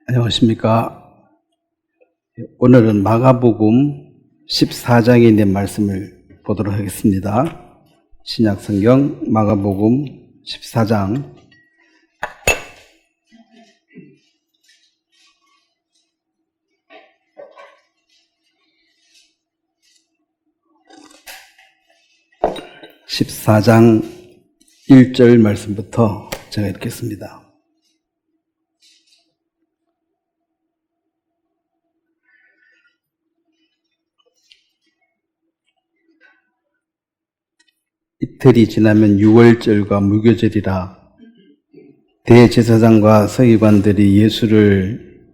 안녕하십니까. 오늘은 마가복음 14장에 있는 말씀을 보도록 하겠습니다. 신약성경 마가복음 14장 14장 1절 말씀부터 제가 읽겠습니다. 이틀이 지나면 유월절과 무교절이라 대제사장과 서기관들이 예수를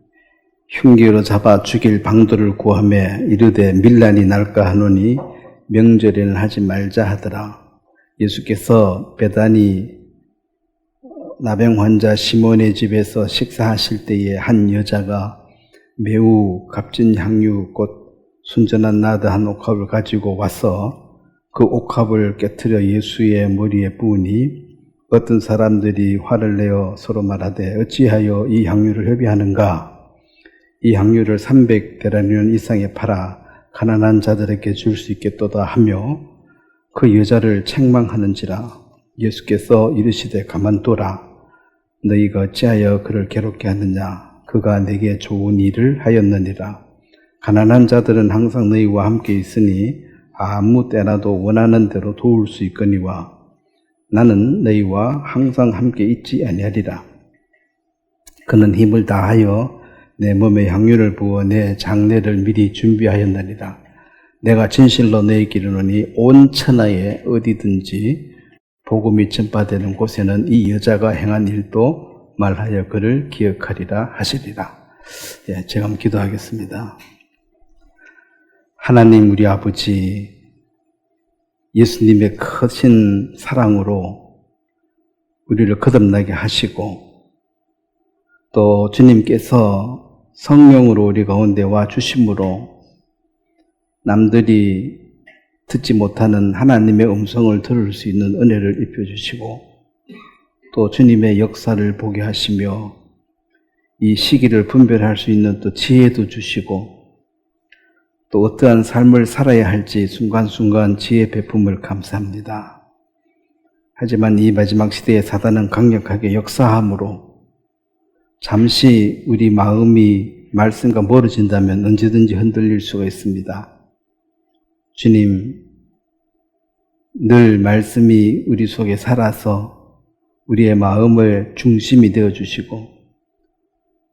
흉기로 잡아 죽일 방도를 구하며 이르되 밀란이 날까 하노니 명절에는 하지 말자 하더라. 예수께서 베다니 나병 환자 시몬의 집에서 식사하실 때에 한 여자가 매우 값진 향유 곧 순전한 나드 한 옥합을 가지고 와서 그 옥합을 깨트려 예수의 머리에 부으니 어떤 사람들이 화를 내어 서로 말하되 어찌하여 이 향유를 협의하는가? 이 향유를 300데나리온 이상에 팔아 가난한 자들에게 줄 수 있겠도다 하며 그 여자를 책망하는지라. 예수께서 이르시되 가만둬라. 너희가 어찌하여 그를 괴롭게 하느냐? 그가 내게 좋은 일을 하였느니라. 가난한 자들은 항상 너희와 함께 있으니 아무 때라도 원하는 대로 도울 수 있거니와 나는 너희와 항상 함께 있지 아니하리라. 그는 힘을 다하여 내 몸에 향유를 부어 내 장례를 미리 준비하였느니라. 내가 진실로 너희에게 이르노니 온 천하에 어디든지 복음이 전파되는 곳에는 이 여자가 행한 일도 말하여 그를 기억하리라 하시리라. 제가 한번 기도하겠습니다. 하나님 우리 아버지, 예수님의 크신 사랑으로 우리를 거듭나게 하시고 또 주님께서 성령으로 우리 가운데 와 주심으로 남들이 듣지 못하는 하나님의 음성을 들을 수 있는 은혜를 입혀주시고 또 주님의 역사를 보게 하시며 이 시기를 분별할 수 있는 또 지혜도 주시고 또 어떠한 삶을 살아야 할지 순간순간 지혜 베품을 감사합니다. 하지만 이 마지막 시대에 사단은 강력하게 역사함으로 잠시 우리 마음이 말씀과 멀어진다면 언제든지 흔들릴 수가 있습니다. 주님, 늘 말씀이 우리 속에 살아서 우리의 마음을 중심이 되어주시고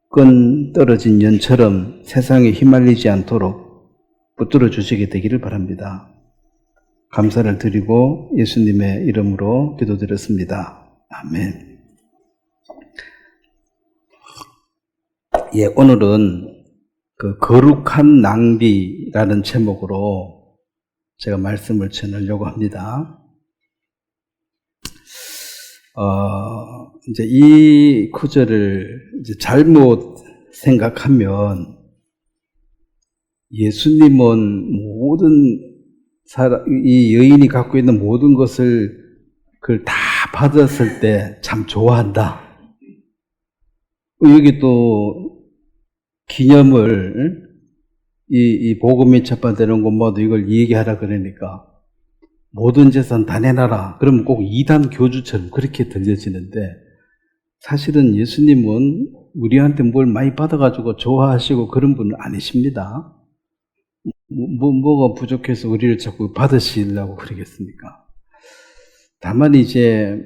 끈 떨어진 연처럼 세상에 휘말리지 않도록 붙들어 주시게 되기를 바랍니다. 감사를 드리고 예수님의 이름으로 기도드렸습니다. 아멘. 오늘은 그 거룩한 낭비라는 제목으로 제가 말씀을 전하려고 합니다. 이제 이 구절을 이제 잘못 생각하면 예수님은 이 여인이 갖고 있는 모든 것을 그걸 다 받았을 때 참 좋아한다. 여기 또 기념을 이 복음이 전파되는 곳마다 이걸 얘기하라 그러니까 모든 재산 다 내놔라. 그러면 꼭 이단 교주처럼 그렇게 들려지는데 사실은 예수님은 우리한테 뭘 많이 받아가지고 좋아하시고 그런 분은 아니십니다. 뭐가 부족해서 우리를 자꾸 받으시려고 그러겠습니까? 다만 이제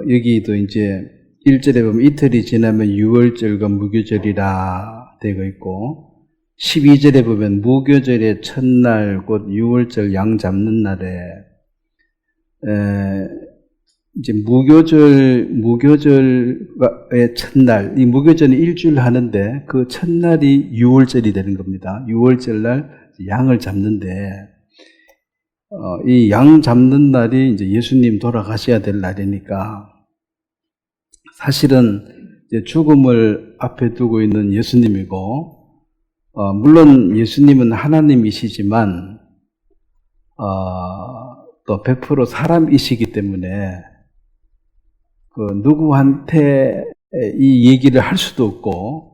여기도 이제 1절에 보면 이틀이 지나면 유월절과 무교절이라 되어 있고 12절에 보면 무교절의 첫날 곧 유월절 양 잡는 날에 이제 무교절의 첫날, 이 무교절은 일주일 하는데 그 첫날이 유월절이 되는 겁니다. 유월절 날 양을 잡는데 이 양 잡는 날이 이제 예수님 돌아가셔야 될 날이니까 사실은 이제 죽음을 앞에 두고 있는 예수님이고 물론 예수님은 하나님이시지만 또 100% 사람이시기 때문에 누구한테 이 얘기를 할 수도 없고,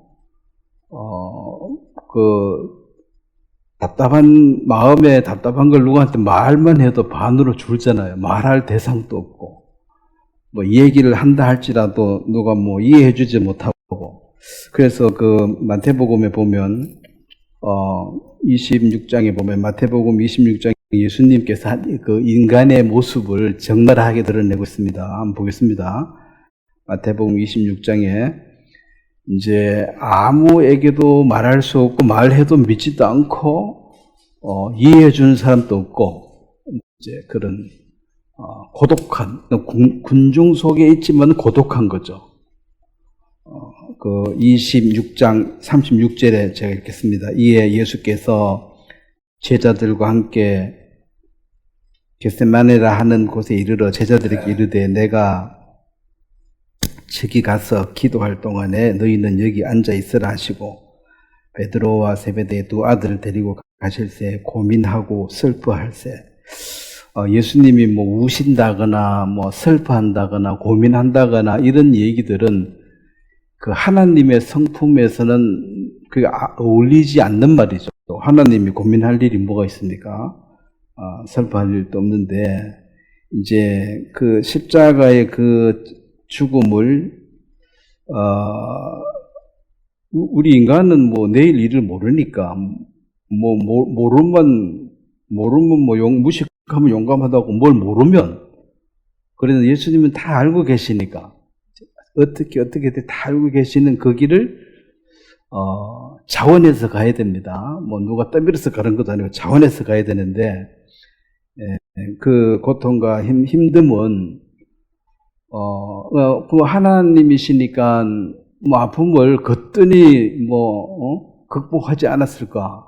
마음에 답답한 걸 누구한테 말만 해도 반으로 줄잖아요. 말할 대상도 없고, 뭐, 이 얘기를 한다 할지라도 누가 뭐 이해해주지 못하고. 그래서 마태복음에 보면, 26장에 보면, 마태복음 26장에 예수님께서 그 인간의 모습을 적나라하게 드러내고 있습니다. 한번 보겠습니다. 마태복음 26장에, 이제 아무에게도 말할 수 없고 말해도 믿지도 않고 이해해 주는 사람도 없고 이제 그런 고독한 군중 속에 있지만 고독한 거죠. 26장 36절에 제가 읽겠습니다. 이에 예수께서 제자들과 함께 겟세마네라 하는 곳에 이르러 제자들에게 이르되 내가 저기 가서 기도할 동안에 너희는 여기 앉아 있으라 하시고 베드로와 세베대의 두 아들을 데리고 가실새 고민하고 슬퍼할새. 예수님이 뭐 우신다거나 뭐 슬퍼한다거나 고민한다거나 이런 얘기들은 그 하나님의 성품에서는 그게 어울리지 않는 말이죠. 하나님이 고민할 일이 뭐가 있습니까? 슬퍼할 일도 없는데 이제 그 십자가의 그 죽음을 우리 인간은 뭐 내일 일을 모르니까 모르면 무식하면 용감하다고 뭘 모르면 그래서 예수님은 다 알고 계시니까 어떻게 다 알고 계시는 그 길을 자원해서 가야 됩니다. 뭐 누가 떠밀어서 가는 것도 아니고 자원해서 가야 되는데 그 고통과 힘듦은 그 하나님이시니까 뭐 아픔을 거뜬히 극복하지 않았을까?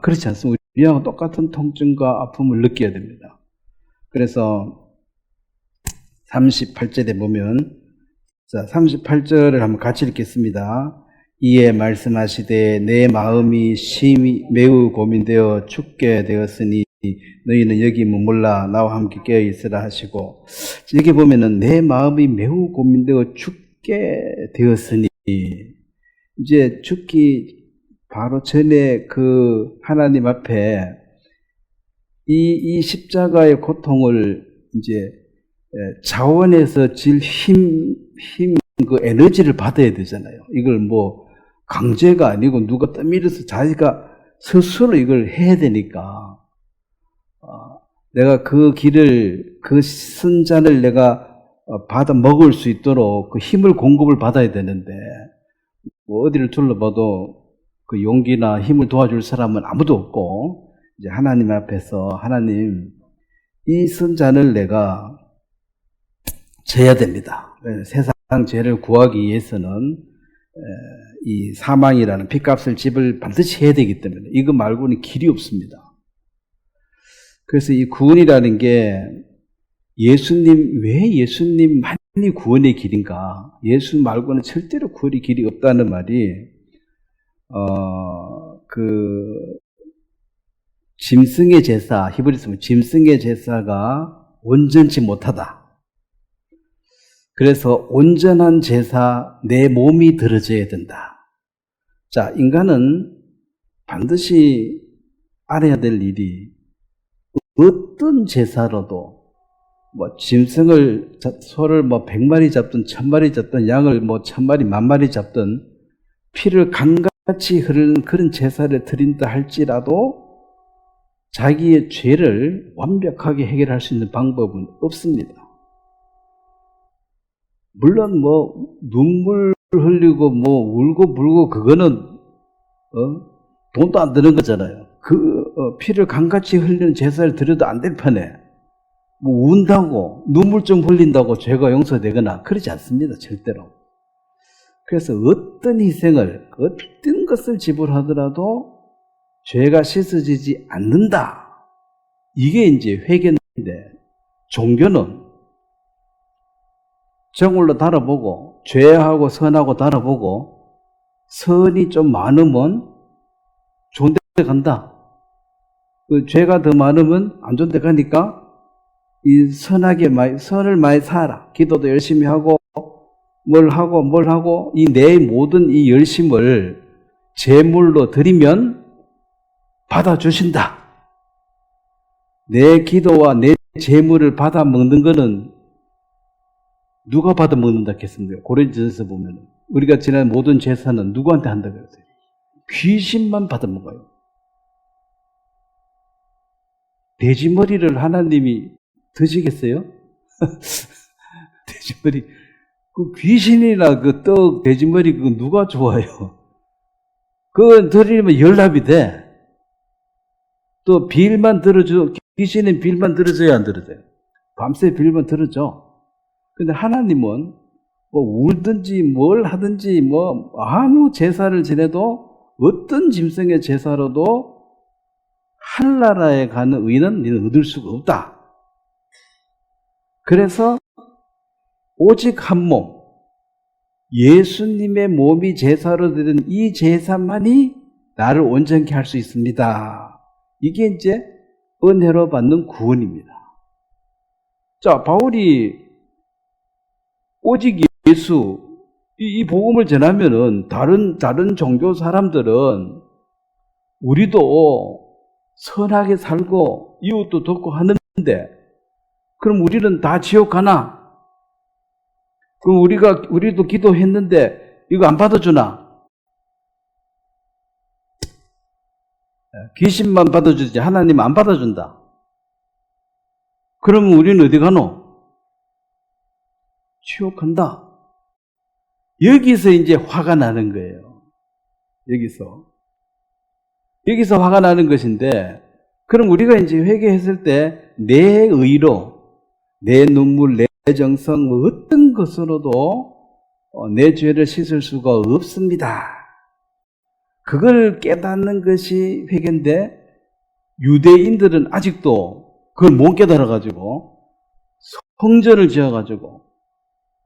그렇지 않습니다. 우리하고 똑같은 통증과 아픔을 느껴야 됩니다. 그래서 38절에 보면, 자, 38절을 한번 같이 읽겠습니다. 이에 말씀하시되 내 마음이 심히 매우 고민되어 죽게 되었으니 너희는 여기 머물라 나와 함께 깨어 있으라 하시고, 여기 보면은 내 마음이 매우 고민되어 죽게 되었으니 이제 죽기 바로 전에 그 하나님 앞에 이 십자가의 고통을 이제 자원에서 그 에너지를 받아야 되잖아요. 이걸 뭐 강제가 아니고 누가 떠밀어서 자기가 스스로 이걸 해야 되니까 내가 그 길을 그 쓴잔을 내가 받아 먹을 수 있도록 그 힘을 공급을 받아야 되는데 뭐 어디를 둘러봐도 그 용기나 힘을 도와줄 사람은 아무도 없고 이제 하나님 앞에서 하나님 이 쓴잔을 내가 져야 됩니다. 세상 죄를 구하기 위해서는 이 사망이라는 핏값을 집을 반드시 해야 되기 때문에 이거 말고는 길이 없습니다. 그래서 이 구원이라는 게 왜 예수님만이 구원의 길인가? 예수 말고는 절대로 구원의 길이 없다는 말이 짐승의 제사, 히브리서 보면 짐승의 제사가 온전치 못하다. 그래서 온전한 제사, 내 몸이 들어져야 된다. 자, 인간은 반드시 알아야 될 일이 어떤 제사로도 뭐 짐승을 소를 뭐 100마리 잡든 1000마리 잡든 양을 뭐 1000마리 10,000마리 잡든 피를 강같이 흐르는 그런 제사를 드린다 할지라도 자기의 죄를 완벽하게 해결할 수 있는 방법은 없습니다. 물론 뭐 눈물 흘리고 뭐 울고 불고 그거는 돈도 안 드는 거잖아요. 피를 강같이 흘리는 제사를 드려도 안 될 판에 뭐 운다고 눈물 좀 흘린다고 죄가 용서되거나 그러지 않습니다. 절대로. 그래서 어떤 희생을 어떤 것을 지불하더라도 죄가 씻어지지 않는다. 이게 이제 회개인데 종교는 정울로 달아보고 죄하고 선하고 달아보고 선이 좀 많으면 좋은 데 간다. 그 죄가 더 많으면 안 좋은 데 가니까 이 선을 많이 살아. 기도도 열심히 하고 뭘 하고 이 내 모든 이 열심을 제물로 드리면 받아주신다. 내 기도와 내 제물을 받아 먹는 거는 누가 받아 먹는다 했습니까? 고린도전서 보면 우리가 지난 모든 제사는 누구한테 한다고 그랬어요? 귀신만 받아 먹어요. 돼지머리를 하나님이 드시겠어요? 돼지머리, 그 귀신이나 그 떡, 돼지머리, 그거 누가 좋아해요? 그거 드리면 열납이 돼. 또 빌만 들어줘. 귀신은 빌만 들어줘야 안 들어줘요? 밤새 빌만 들어줘. 근데 하나님은 뭐 울든지 뭘 하든지 뭐 아무 제사를 지내도 어떤 짐승의 제사로도 하늘나라에 가는 의는 너는 얻을 수가 없다. 그래서 오직 한 몸, 예수님의 몸이 제사로 드린 이 제사만이 나를 온전케 할 수 있습니다. 이게 이제 은혜로 받는 구원입니다. 자, 바울이 오직 예수, 이 복음을 전하면은 다른 종교 사람들은 우리도 선하게 살고 이웃도 돕고 하는데 그럼 우리는 다 지옥 가나? 그럼 우리도 기도했는데 이거 안 받아주나? 귀신만 받아주지 하나님 안 받아준다. 그러면 우리는 어디 가노? 지옥 간다. 여기서 이제 화가 나는 거예요. 여기서 화가 나는 것인데, 그럼 우리가 이제 회개했을 때 내 의로, 내 눈물, 내 정성, 어떤 것으로도 내 죄를 씻을 수가 없습니다. 그걸 깨닫는 것이 회개인데, 유대인들은 아직도 그걸 못 깨달아가지고 성전을 지어가지고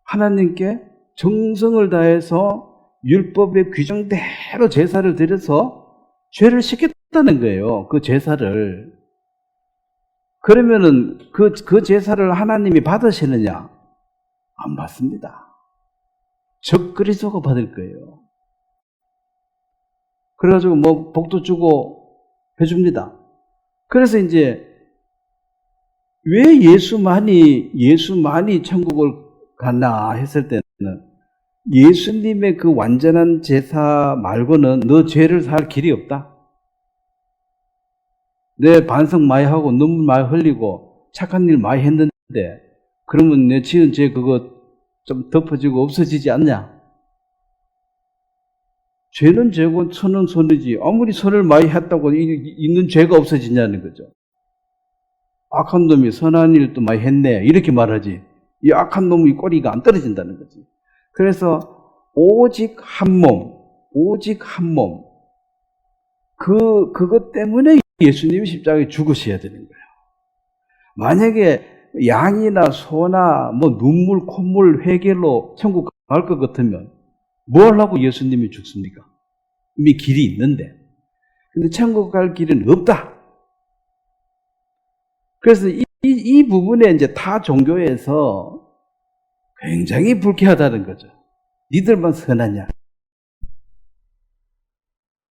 하나님께 정성을 다해서 율법의 규정대로 제사를 드려서 죄를 씻겠다는 거예요. 그 제사를. 그러면은 그 제사를 하나님이 받으시느냐? 안 받습니다. 적그리스도가 받을 거예요. 그래가지고 뭐 복도 주고 해줍니다. 그래서 이제 왜 예수만이 천국을 갔나 했을 때는 예수님의 그 완전한 제사 말고는 너 죄를 살 길이 없다. 내 반성 많이 하고 눈물 많이 흘리고 착한 일 많이 했는데 그러면 내 지은 죄 그거 좀 덮어지고 없어지지 않냐? 죄는 죄고 선은 선이지 아무리 선을 많이 했다고 있는 죄가 없어지냐는 거죠. 악한 놈이 선한 일도 많이 했네 이렇게 말하지 이 악한 놈의 꼬리가 안 떨어진다는 거지. 그래서 오직 한 몸 그것 때문에 예수님이 십자가에 죽으셔야 되는 거예요. 만약에 양이나 소나 뭐 눈물 콧물 회개로 천국 갈 것 같으면 뭘 하고 예수님이 죽습니까? 이미 길이 있는데. 근데 천국 갈 길은 없다. 그래서 이 부분에 이제 타 종교에서 굉장히 불쾌하다는 거죠. 니들만 선하냐?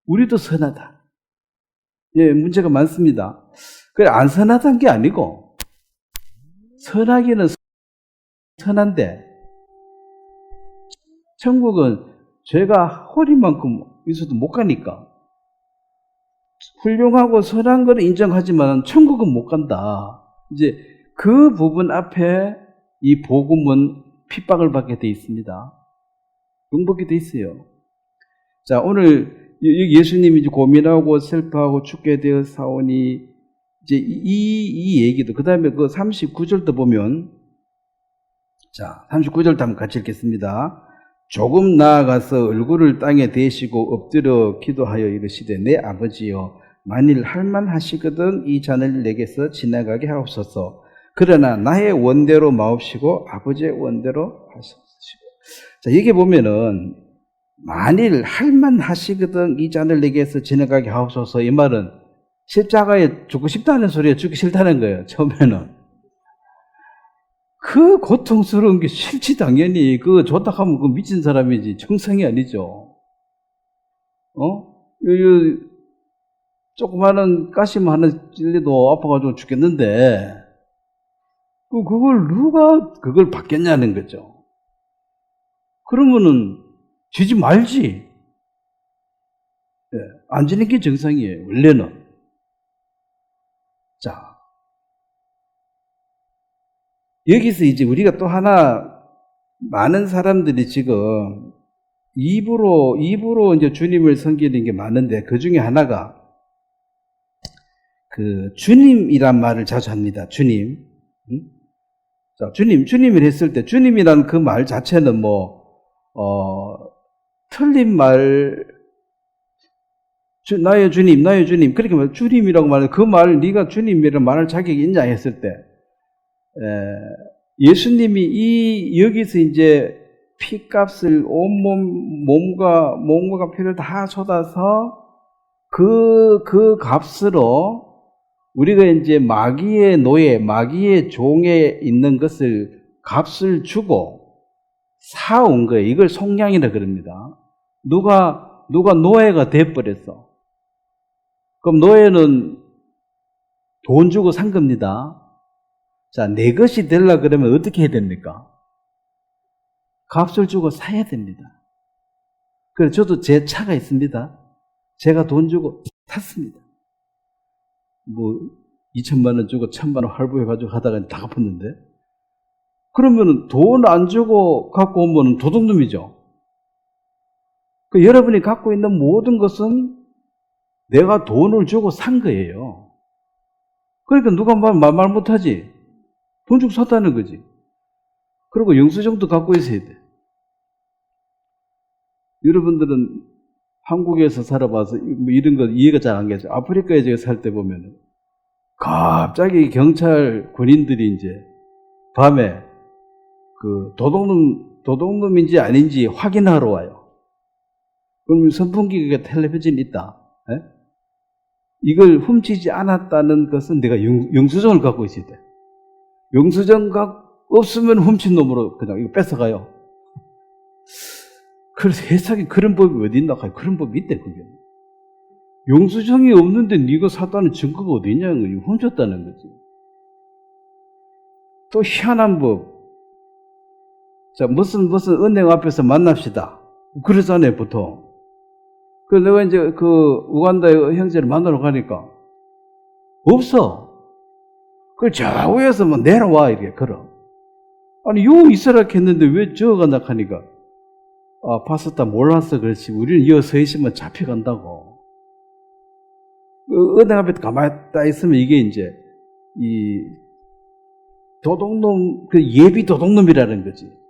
우리도 선하다. 예, 문제가 많습니다. 그래, 안 선하다는 게 아니고, 선하기는 선한데, 천국은 죄가 허리만큼 있어도 못 가니까, 훌륭하고 선한 걸 인정하지만 천국은 못 간다. 이제 그 부분 앞에 이 복음은 핍박을 받게 돼 있습니다. 응복이 돼 있어요. 자, 오늘 예수님이 이제 고민하고 슬퍼하고 죽게 되어 사오니 이제 이 얘기도 그 다음에 그 39절도 보면 자 39절도 한번 같이 읽겠습니다. 조금 나아가서 얼굴을 땅에 대시고 엎드려 기도하여 이르시되 내 아버지여 만일 할만하시거든 이 잔을 내게서 지나가게 하옵소서. 그러나 나의 원대로 마옵시고 아버지의 원대로 하옵시고. 자 여기 보면은 만일 할만하시거든 이 잔을 내게서 지나가게 하옵소서. 이 말은 십자가에 죽고 싶다는 소리에 죽기 싫다는 거예요. 처음에는. 그 고통스러운 게 싫지, 당연히. 그거 좋다 하면 그 미친 사람이지. 정상이 아니죠. 조그마한 가심 하나 찔려도 아파가지고 죽겠는데, 그걸 받겠냐는 거죠. 그러면은, 쥐지 말지. 예, 안 지는 게 정상이에요, 원래는. 자, 여기서 이제 우리가 또 하나, 많은 사람들이 지금 입으로 이제 주님을 섬기는 게 많은데, 그 중에 하나가 그 주님이란 말을 자주 합니다. 주님. 자, 주님을 했을 때, 주님이란 그 말 자체는 틀린 말, 나의 주님, 그렇게 말, 주님이라고 말해. 그 말, 네가 주님이라고 말할 자격이 있냐 했을 때, 예수님이 여기서 이제 피값을 몸과 피를 다 쏟아서 그 값으로 우리가 이제 마귀의 노예, 마귀의 종에 있는 것을 값을 주고 사온 거예요. 이걸 속량이라 그럽니다. 누가 노예가 돼버렸어. 그럼 노예는 돈 주고 산 겁니다. 자, 내 것이 되려고 그러면 어떻게 해야 됩니까? 값을 주고 사야 됩니다. 그래서 저도 제 차가 있습니다. 제가 돈 주고 탔습니다. 2천만 원 주고 1,000만 원 할부해가지고 하다가 다 갚았는데, 그러면은 돈 안 주고 갖고 오면 도둑놈이죠. 여러분이 갖고 있는 모든 것은 내가 돈을 주고 산 거예요. 그러니까 누가 말 못하지. 돈 주고 샀다는 거지. 그리고 영수증도 갖고 있어야 돼. 여러분들은 한국에서 살아봐서 이런 거 이해가 잘 안 가죠. 아프리카에 제가 살 때 보면은 갑자기 경찰 군인들이 이제 밤에 그 도둑놈인지 아닌지 확인하러 와요. 그럼 선풍기가 텔레비전이 있다. 에? 이걸 훔치지 않았다는 것은 내가 영수증을 갖고 있어야 돼. 영수증 없으면 훔친 놈으로 그냥 이거 뺏어가요. 그래서 세상에 그런 법이 어디 있나? 그런 법이 있대, 그게. 영수증이 없는데 네가 샀다는 증거가 어디 있냐는 거지. 훔쳤다는 거지. 또 희한한 법. 자, 무슨 은행 앞에서 만납시다. 그러잖아요, 보통. 그래서 내가 이제 우간다의 형제를 만나러 가니까 없어. 그걸 저 위에서 내려와, 이렇게 걸어. 아니, 요 있으라 했는데 왜 저가 나가니까, 파스타 몰랐어. 그렇지. 우리는 여기 서 있으면 잡혀간다고. 은행 앞에 가만히 있다 있으면 이게 이제, 도둑놈, 예비 도둑놈이라는 거지.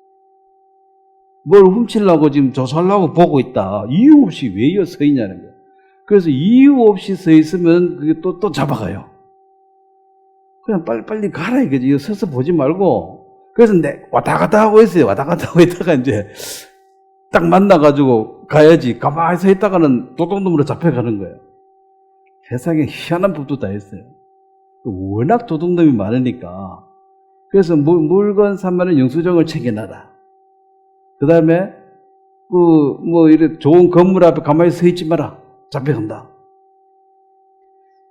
뭘 훔치려고 지금 조사하려고 보고 있다. 이유 없이 왜 여기 서 있냐는 거야. 그래서 이유 없이 서 있으면 그게 또 잡아가요. 그냥 빨리 가라 이거지. 이거 서서 보지 말고. 그래서 왔다 갔다 하고 있어요. 왔다 갔다 하고 있다가 이제 딱 만나가지고 가야지. 가만히 서 있다가는 도둑놈으로 잡혀가는 거예요. 세상에 희한한 법도 다 있어요. 워낙 도둑놈이 많으니까. 그래서 물건 사면은 영수증을 챙겨놔라. 그 다음에 이렇게 좋은 건물 앞에 가만히 서 있지 마라. 잡혀간다.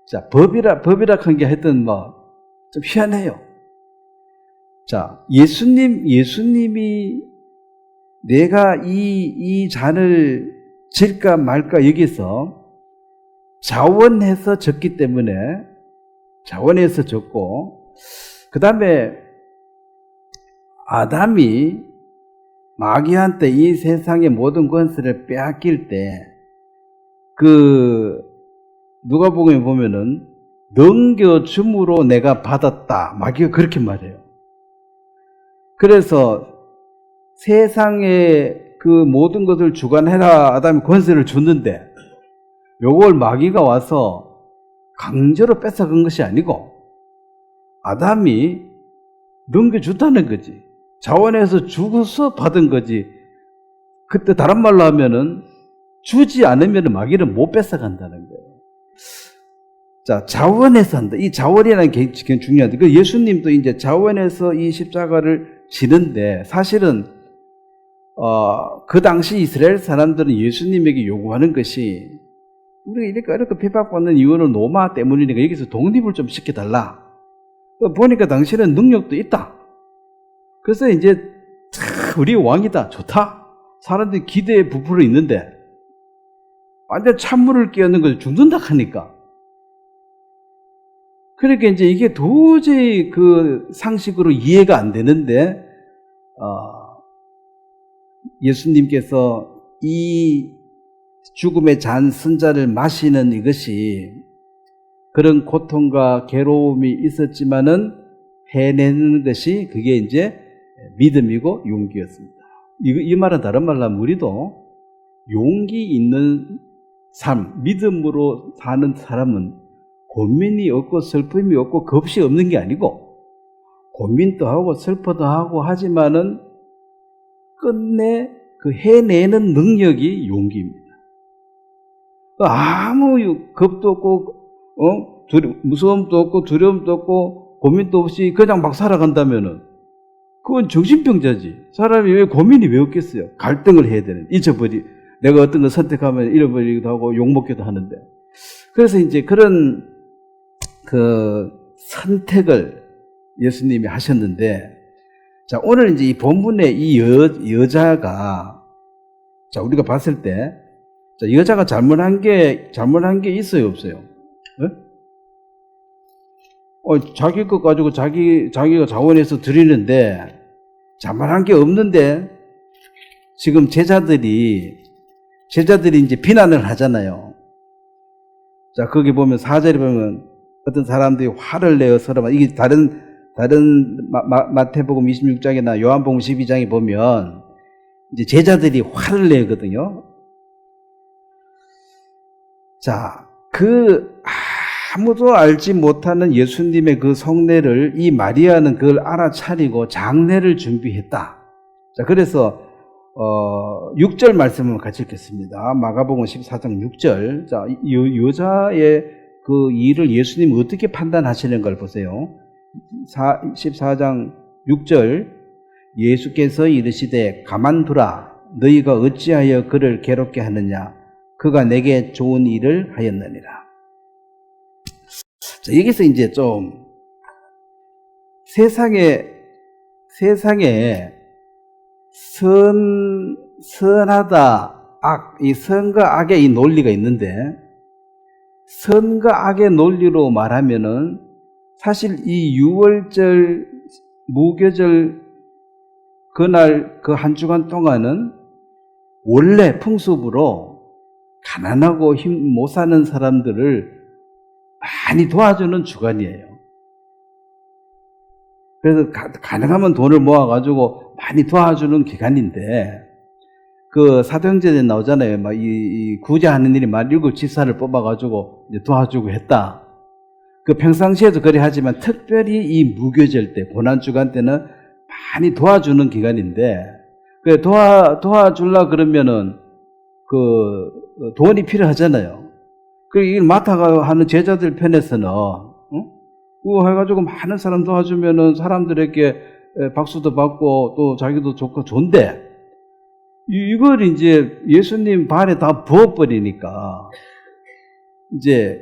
자, 법이라 한 게 하여튼 좀 희한해요. 자, 예수님이 내가 이 잔을 질까 말까 여기서 자원해서 졌기 때문에 자원해서 졌고, 그 다음에 아담이 마귀한테 이 세상의 모든 권세를 빼앗길 때 누가복음에 보면은 넘겨줌으로 내가 받았다. 마귀가 그렇게 말해요. 그래서 세상의 그 모든 것을 주관해라. 아담이 권세를 줬는데 요걸 마귀가 와서 강제로 뺏어간 것이 아니고 아담이 넘겨줬다는 거지. 자원해서 주고서 받은 거지. 그때 다른 말로 하면은 주지 않으면 마귀는 못 뺏어간다는 거예요. 자, 자원해서 한다. 이 자원이라는 게 중요한데, 그 예수님도 이제 자원해서 이 십자가를 지는데, 사실은, 그 당시 이스라엘 사람들은 예수님에게 요구하는 것이, 우리가 이렇게 핍박받는 이유는 로마 때문이니까 여기서 독립을 좀 시켜달라. 보니까 당신은 능력도 있다. 그래서 이제, 우리 왕이다. 좋다. 사람들이 기대에 부풀어 있는데, 완전 찬물을 끼얹는 거죠. 죽는다 하니까. 그러니까 이제 이게 도저히 그 상식으로 이해가 안 되는데, 예수님께서 이 죽음의 잔 선자를 마시는 이것이 그런 고통과 괴로움이 있었지만은 해내는 것이 그게 이제 믿음이고 용기였습니다. 이 말은 다른 말로 하면 우리도 용기 있는 삶, 믿음으로 사는 사람은 고민이 없고 슬픔이 없고 겁이 없는 게 아니고 고민도 하고 슬퍼도 하고 하지만은 끝내 그 해내는 능력이 용기입니다. 아무 겁도 없고 무서움도 없고 두려움도 없고 고민도 없이 그냥 막 살아간다면은 그건 정신병자지. 사람이 왜 고민이 왜 없겠어요? 갈등을 해야 되는, 내가 어떤 걸 선택하면 잃어버리기도 하고 욕먹기도 하는데. 그래서 이제 그런 그 선택을 예수님이 하셨는데, 자, 오늘 이제 이 본문의 이 여자가, 자, 우리가 봤을 때, 자, 여자가 잘못한 게 있어요, 없어요? 네? 자기 것 가지고 자기가 자원해서 드리는데, 잘못한 게 없는데, 지금 제자들이 이제 비난을 하잖아요. 자, 거기 보면 4절에 보면 어떤 사람들이 화를 내어 서로, 이게 다른 마태복음 26장이나 요한복음 12장에 보면 이제 제자들이 화를 내거든요. 자, 아무도 알지 못하는 예수님의 그 성례를 이 마리아는 그걸 알아차리고 장례를 준비했다. 자, 그래서 6절 말씀을 같이 읽겠습니다. 마가복음 14장 6절. 자, 여자의 그 일을 예수님이 어떻게 판단하시는 걸 보세요. 14장 6절. 예수께서 이르시되 가만두라. 너희가 어찌하여 그를 괴롭게 하느냐. 그가 내게 좋은 일을 하였느니라. 자, 여기서 이제 좀 세상에 선하다, 악, 이 선과 악의 이 논리가 있는데, 선과 악의 논리로 말하면은 사실 이 유월절, 무교절 그날 그 한 주간 동안은 원래 풍습으로 가난하고 힘 못 사는 사람들을 많이 도와주는 주간이에요. 그래서 가능하면 돈을 모아가지고 많이 도와주는 기간인데, 그 사도행전에 나오잖아요. 막 이 구제하는 일이 만 7지사를 뽑아가지고 이제 도와주고 했다. 그 평상시에도 그래 하지만 특별히 이 무교절 때, 고난주간 때는 많이 도와주는 기간인데, 그 도와주려 그러면은 그 돈이 필요하잖아요. 그 일 맡아가 하는 제자들 편에서는, 그거 해가지고 많은 사람 도와주면은 사람들에게 박수도 받고 또 자기도 좋고 좋은데, 이걸 이제 예수님 발에 다 부어버리니까, 이제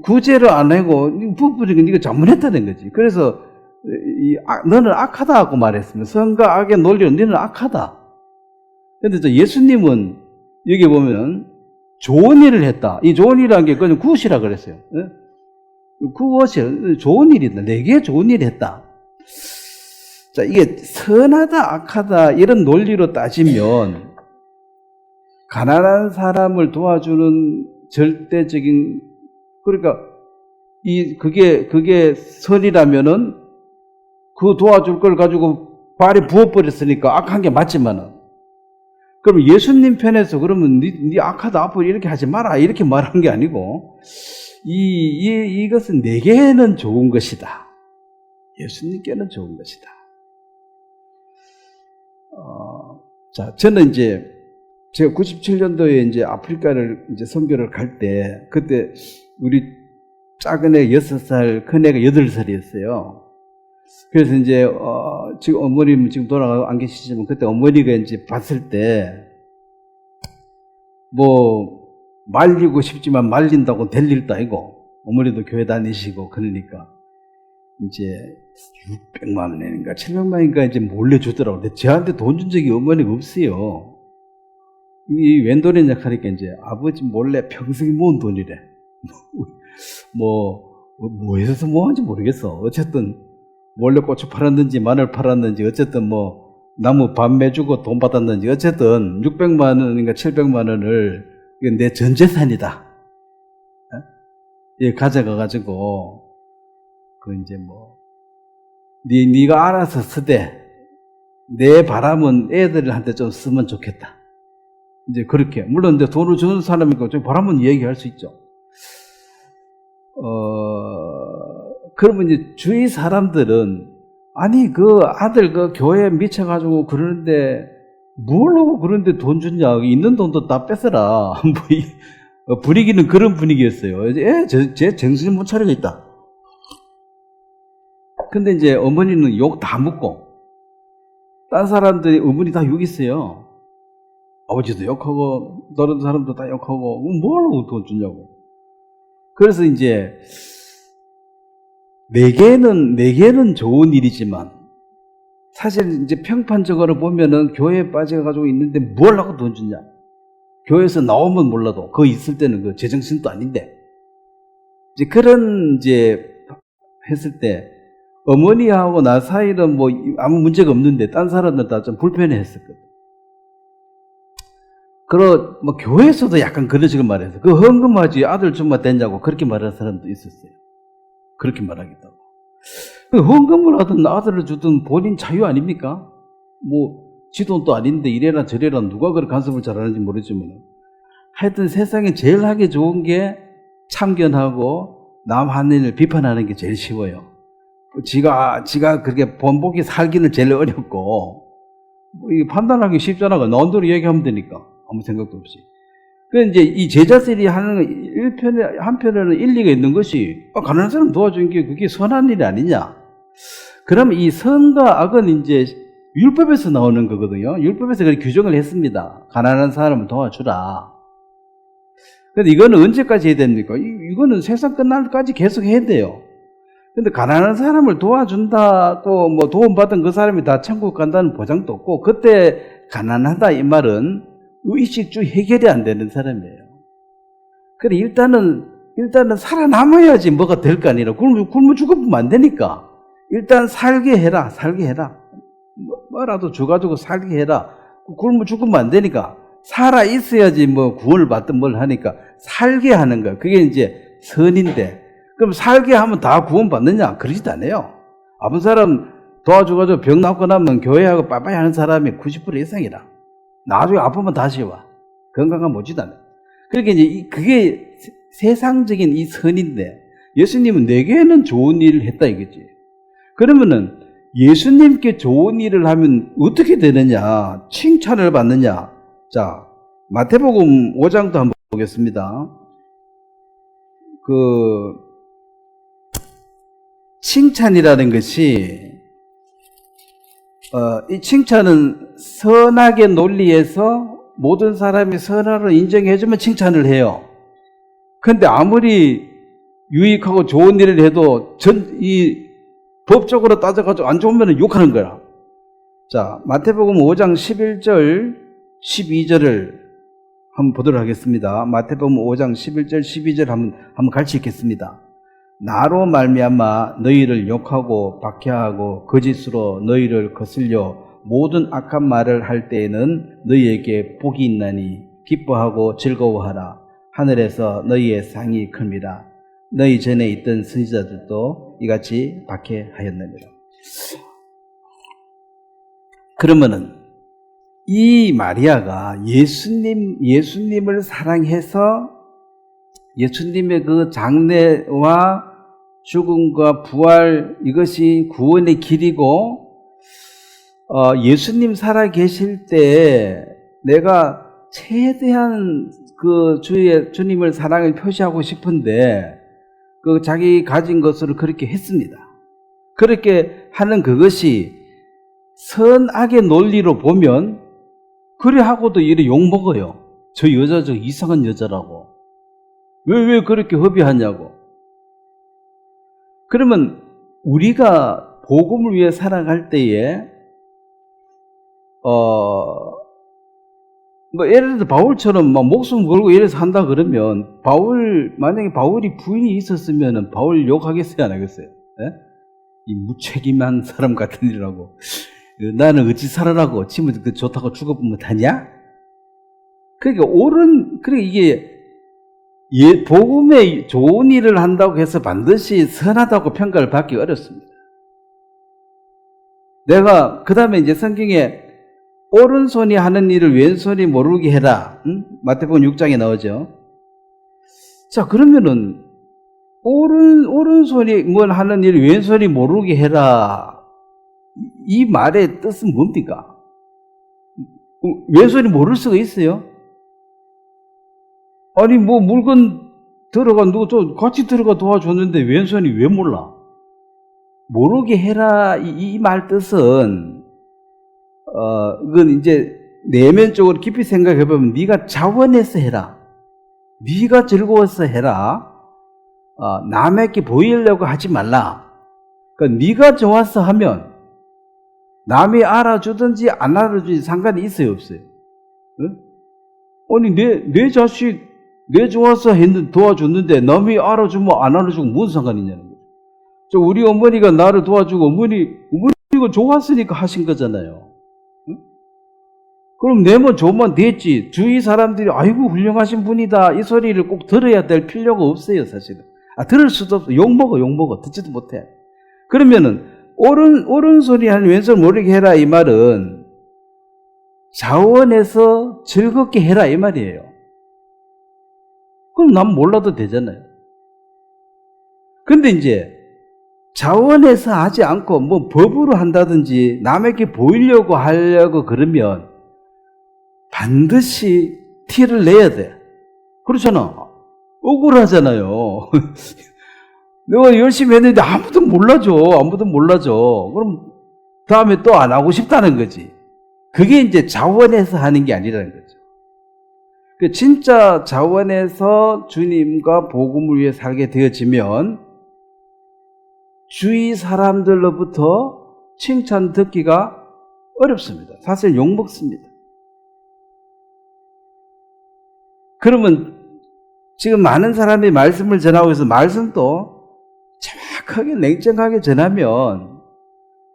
구제를 안 하고 부어버리니까 네가 잘못했다는 거지. 그래서 너는 악하다 하고 말했습니다. 선과 악의 논리로 너는 악하다. 근데 예수님은 여기 보면 좋은 일을 했다. 이 좋은 일이라는 게 그냥 굿이라 그랬어요. 굿이 좋은 일이다. 내게 좋은 일을 했다. 자, 이게 선하다, 악하다 이런 논리로 따지면 가난한 사람을 도와주는 절대적인, 그러니까 그게 선이라면은 그 도와줄 걸 가지고 발에 부어버렸으니까 악한 게 맞지만은, 그럼 예수님 편에서 그러면 네 악하다, 앞으로 이렇게 하지 마라 이렇게 말한 게 아니고, 이것은 내게는 좋은 것이다. 예수님께는 좋은 것이다. 자, 저는 이제 제가 97년도에 이제 아프리카를 이제 선교를 갈 때, 그때 우리 작은 애 6살, 큰 애가 8살이었어요. 그래서 이제, 지금 어머님 지금 돌아가고 안 계시지만 그때 어머니가 이제 봤을 때, 뭐, 말리고 싶지만 말린다고 될 일도 아니고, 어머니도 교회 다니시고, 그러니까, 이제, 600만 원인가 700만 원인가 이제 몰래 주더라고요. 근데 저한테 돈 준 적이 어머니가 없어요. 이 웬 돈이냐 하니까 이제 아버지 몰래 평생 모은 돈이래. 뭐 해서 모았는지 모르겠어. 어쨌든 몰래 고추 팔았는지 마늘 팔았는지 어쨌든 뭐 나무 반 매주고 돈 받았는지 어쨌든 600만 원인가 700만 원을 이건 내 전 재산이다. 예, 가져가가지고 그 이제 뭐 네가 알아서 쓰되 내 바람은 애들한테 좀 쓰면 좋겠다. 이제 그렇게 물론 이제 돈을 주는 사람이니까 좀 바람은 얘기할 수 있죠. 그러면 이제 주위 사람들은 아니 그 아들 그 교회에 미쳐가지고 그러는데 뭘 하고 그런데 돈 줬냐 있는 돈도 다 뺏어라. 뭐 분위기는 그런 분위기였어요. 제 정신 못 차리고 있다. 근데 이제 어머니는 욕 다 먹고 딴 사람들이 어머니 다 욕 있어요. 아버지도 욕하고 다른 사람도 다 욕하고 뭘 하고 돈 주냐고. 그래서 이제 내게는 좋은 일이지만 사실 이제 평판적으로 보면은 교회에 빠져가지고 있는데 뭘 하고 돈 주냐. 교회에서 나오면 몰라도 그 있을 때는 그 제정신도 아닌데 이제 그런 이제 했을 때 어머니하고 나 사이는 뭐 아무 문제가 없는데 딴 사람들 다 좀 불편해 했었거든. 뭐 교회에서도 약간 그런 식으로 말해서 그 헌금하지 아들 주면 되냐고 그렇게 말하는 사람도 있었어요. 그렇게 말하기도 하고. 그 헌금을 하든 아들을 주든 본인 자유 아닙니까? 뭐 지 돈도 아닌데 이래라 저래라 누가 그렇게 간섭을 잘하는지 모르지만 하여튼 세상에 제일 하기 좋은 게 참견하고 남 하는 일을 비판하는 게 제일 쉬워요. 지가 그렇게 번복이 살기는 제일 어렵고 뭐 판단하기 쉽잖아. 나온 대로 얘기하면 되니까 아무 생각도 없이. 그 이제 이 제자들이 하는 한편에는 일리가 있는 것이 가난한 사람 도와주는 게 그게 선한 일이 아니냐. 그러면 이 선과 악은 이제 율법에서 나오는 거거든요. 율법에서 그렇게 규정을 했습니다. 가난한 사람을 도와주라. 근데 이거는 언제까지 해야 됩니까? 이거는 세상 끝날까지 계속 해야 돼요. 근데 가난한 사람을 도와준다고 뭐 도움받은 그 사람이 다 천국 간다는 보장도 없고 그때 가난하다 이 말은 의식주 해결이 안 되는 사람이에요. 그래 일단은 살아남아야지 뭐가 될 거 아니라 굶어 죽으면 안 되니까 일단 살게 해라. 뭐라도 줘가지고 살게 해라. 굶어 죽으면 안 되니까 살아 있어야지 뭐 구원을 받든 뭘 하니까 살게 하는 거야. 그게 이제 선인데 그럼 살게 하면 다 구원 받느냐? 그러지도 않아요. 아픈 사람 도와줘가지고 병 낫고 나면 교회하고 빠빠이 하는 사람이 90% 이상이라. 나중에 아프면 다시 와. 건강하면 오지도 않아. 그러니까 이제 그게 세상적인 이 선인데 예수님은 내게는 좋은 일을 했다 이거지. 그러면은 예수님께 좋은 일을 하면 어떻게 되느냐? 칭찬을 받느냐? 자, 마태복음 5장도 한번 보겠습니다. 칭찬이라는 것이 이 칭찬은 선악의 논리에서 모든 사람이 선악을 인정해주면 칭찬을 해요. 그런데 아무리 유익하고 좋은 일을 해도 이 법적으로 따져가지고 안 좋으면 욕하는 거야. 자, 마태복음 5장 11절 12절을 한번 보도록 하겠습니다. 마태복음 5장 11절 12절 한번 같이 읽겠습니다. 나로 말미암아 너희를 욕하고 박해하고 거짓으로 너희를 거슬려 모든 악한 말을 할 때에는 너희에게 복이 있나니 기뻐하고 즐거워하라. 하늘에서 너희의 상이 큽니다. 너희 전에 있던 선지자들도 이같이 박해하였느니라. 그러면은 이 마리아가 예수님을 사랑해서 예수님의 그 장례와 죽음과 부활 이것이 구원의 길이고 예수님 살아 계실 때 내가 최대한 그 주님을 사랑을 표시하고 싶은데 그 자기 가진 것으로 그렇게 했습니다. 그렇게 하는 그것이 선악의 논리로 보면 그래 하고도 이래 욕먹어요. 저 여자 저 이상한 여자라고. 왜 그렇게 허비하냐고. 그러면 우리가 복음을 위해 살아갈 때에 뭐 예를 들어 바울처럼 막 목숨 걸고 이래서 한다 그러면 만약에 바울이 부인이 있었으면 바울 욕하겠어요, 안 하겠어요? 예? 이 무책임한 사람 같은 일이라고. 나는 어찌 살아라고 지금 그 좋다고 죽어보면 다냐? 그러니까 이게 복음에 좋은 일을 한다고 해서 반드시 선하다고 평가를 받기 어렵습니다. 내가 그 다음에 이제 성경에 오른손이 하는 일을 왼손이 모르게 해라. 마태복음 6장에 나오죠. 자, 그러면은 오른손이 뭘 하는 일을 왼손이 모르게 해라. 이 말의 뜻은 뭡니까? 왼손이 모를 수가 있어요? 아니 뭐 물건 누가 같이 들어가 도와줬는데 왼손이 왜 몰라? 모르게 해라. 이 말 뜻은 이건 이제 내면적으로 깊이 생각해 보면 네가 자원해서 해라. 네가 즐거워서 해라. 남에게 보이려고 하지 말라. 그러니까 네가 좋아서 하면 남이 알아주든지 안 알아주든지 상관이 있어요, 없어요? 응? 아니 내 자식 내 좋아서 도와줬는데 남이 알아주면 안 알아주고 무슨 상관이 있냐는 거죠. 우리 어머니가 나를 도와주고 어머니가 좋았으니까 하신 거잖아요. 응? 그럼 내면 좋으면 됐지. 주위 사람들이 아이고 훌륭하신 분이다 이 소리를 꼭 들어야 될 필요가 없어요, 사실은. 들을 수도 없어. 욕먹어 듣지도 못해. 그러면은 오른손이 하는 왼손 모르게 해라 이 말은 자원해서 즐겁게 해라 이 말이에요. 그럼 난 몰라도 되잖아요. 근데 이제 자원해서 하지 않고 뭐 법으로 한다든지 남에게 보이려고 하려고 그러면 반드시 티를 내야 돼. 그렇잖아. 억울하잖아요. 내가 열심히 했는데 아무도 몰라줘. 그럼 다음에 또 안 하고 싶다는 거지. 그게 이제 자원해서 하는 게 아니라는 거죠. 진짜 자원해서 주님과 복음을 위해 살게 되어지면 주위 사람들로부터 칭찬 듣기가 어렵습니다. 사실 욕먹습니다. 그러면 지금 많은 사람이 말씀을 전하고 있어서 말씀도 정확하게 냉정하게 전하면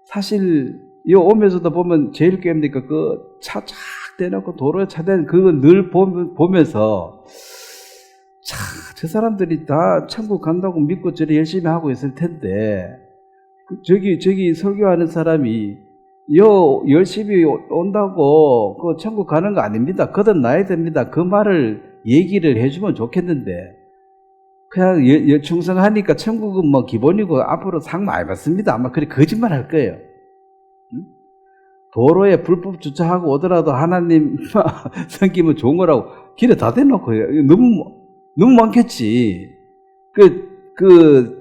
사실 이 오면서도 보면 제일 깨입니까? 그 차 쫙 대놓고 도로에 차대는 그거 늘 보면서 저 사람들이 다 천국 간다고 믿고 저리 열심히 하고 있을 텐데 저기 설교하는 사람이 열심히 온다고 그 천국 가는 거 아닙니다. 거듭나야 됩니다. 그 말을 얘기를 해주면 좋겠는데 그냥 충성하니까 천국은 뭐 기본이고 앞으로 상 많이 받습니다. 아마 그래 거짓말 할 거예요. 도로에 불법 주차하고 오더라도 하나님 섬기면 좋은 거라고 길에 다 대놓고 너무 많겠지.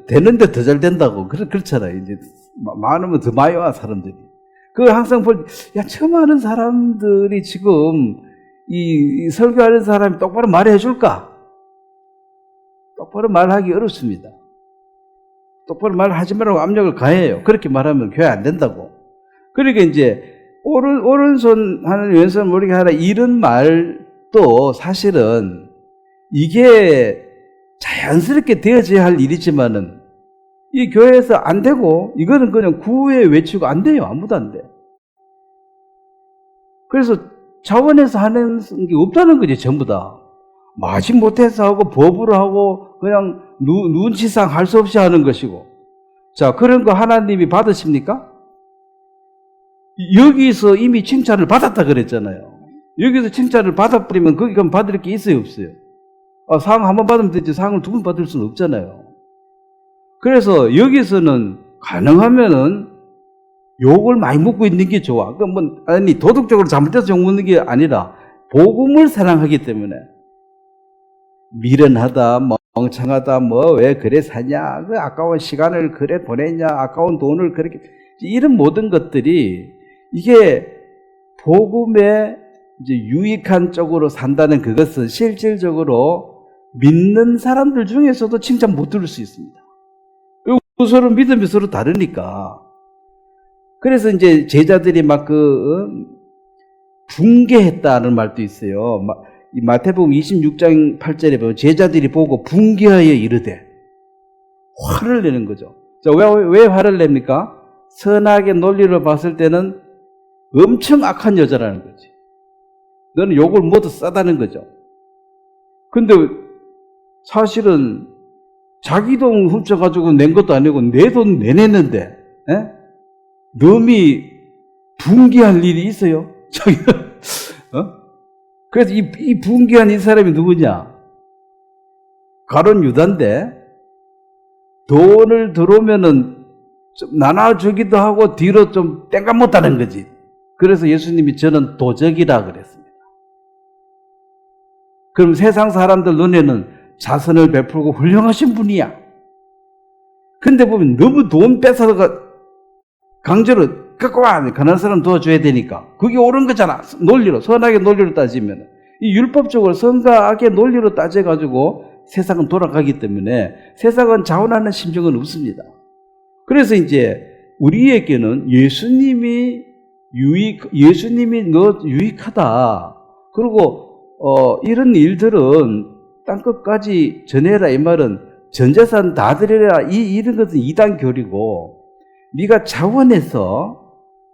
되는데 더 잘 된다고. 그렇잖아요. 이제 많으면 더 많이 와, 사람들이. 그걸 항상 처음 하는 사람들이 지금 이 설교하는 사람이 똑바로 말해 줄까? 똑바로 말하기 어렵습니다. 똑바로 말하지 말라고 압력을 가해요. 그렇게 말하면 교회 안 된다고. 그러니까 이제 오른손 하는 왼손 모르게 하라 이런 말도 사실은 이게 자연스럽게 되어져야 할 일이지만은 이 교회에서 안 되고 이거는 그냥 구호에 외치고 안 돼요. 아무도 안 돼. 그래서 자원해서 하는 게 없다는 거지, 전부 다. 마지못해서 하고 법으로 하고 그냥 눈치상 할 수 없이 하는 것이고. 자, 그런 거 하나님이 받으십니까? 여기서 이미 칭찬을 받았다 그랬잖아요. 여기서 칭찬을 받아버리면 거기 가면 받을 게 있어요, 없어요? 상 한 번 받으면 되지 상을 두 번 받을 수는 없잖아요. 그래서 여기서는 가능하면은 욕을 많이 먹고 있는 게 좋아. 아니 도덕적으로 잘못해서 욕 먹는 게 아니라 복음을 사랑하기 때문에 미련하다, 멍청하다, 뭐 왜 그래 사냐, 그 아까운 시간을 그래 보냈냐, 아까운 돈을 그렇게, 이런 모든 것들이 이게 복음에 이제 유익한 쪽으로 산다는 그것은 실질적으로 믿는 사람들 중에서도 칭찬 못 들을 수 있습니다. 서로 믿음이 서로 다르니까. 그래서 이제 제자들이 막 붕괴했다는 말도 있어요. 이 마태복음 26장 8절에 보면 제자들이 보고 붕괴하여 이르되 화를 내는 거죠. 자, 왜 화를 냅니까? 선하게 논리를 봤을 때는 엄청 악한 여자라는 거지. 너는 욕을 모두 싸다는 거죠. 근데 사실은 자기 돈 훔쳐가지고 낸 것도 아니고 내 돈 내냈는데, 넘이 붕괴할 일이 있어요? 그래서 이 붕괴한 이 사람이 누구냐? 가룟 유다인데, 돈을 들어오면은 좀 나눠주기도 하고 뒤로 좀 땡깡 못하는 거지. 그래서 예수님이 저는 도적이라 그랬습니다. 그럼 세상 사람들 눈에는 자선을 베풀고 훌륭하신 분이야. 근데 보면 너무 돈 뺏어가 강제로 갖고 와. 가난한 사람 도와줘야 되니까. 그게 옳은 거잖아. 논리로, 선하게 논리로 따지면. 이 율법적으로 선과 악의 논리로 따져가지고 세상은 돌아가기 때문에 세상은 자원하는 심정은 없습니다. 그래서 이제 우리에게는 예수님이 유익하다. 그리고 이런 일들은 땅끝까지 전해라 이 말은 전 재산 다 드려라 이런 것은 이단 교리고 네가 자원해서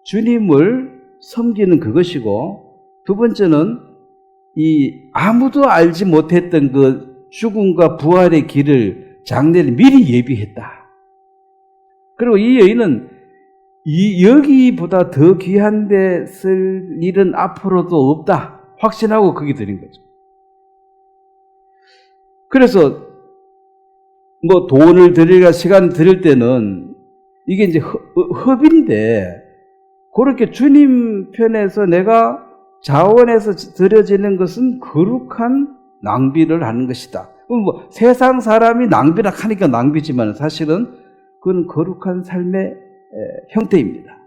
주님을 섬기는 그것이고 두 번째는 이 아무도 알지 못했던 그 죽음과 부활의 길을 장래를 미리 예비했다. 그리고 이 여인은 여기보다 더 귀한 데 쓸 일은 앞으로도 없다 확신하고 거기 드린 거죠. 그래서 뭐 돈을 드리거나 시간을 드릴 때는 이게 이제 허비인데 그렇게 주님 편에서 내가 자원해서 드려지는 것은 거룩한 낭비를 하는 것이다. 뭐 세상 사람이 낭비라 하니까 낭비지만 사실은 그건 거룩한 삶의 형태입니다.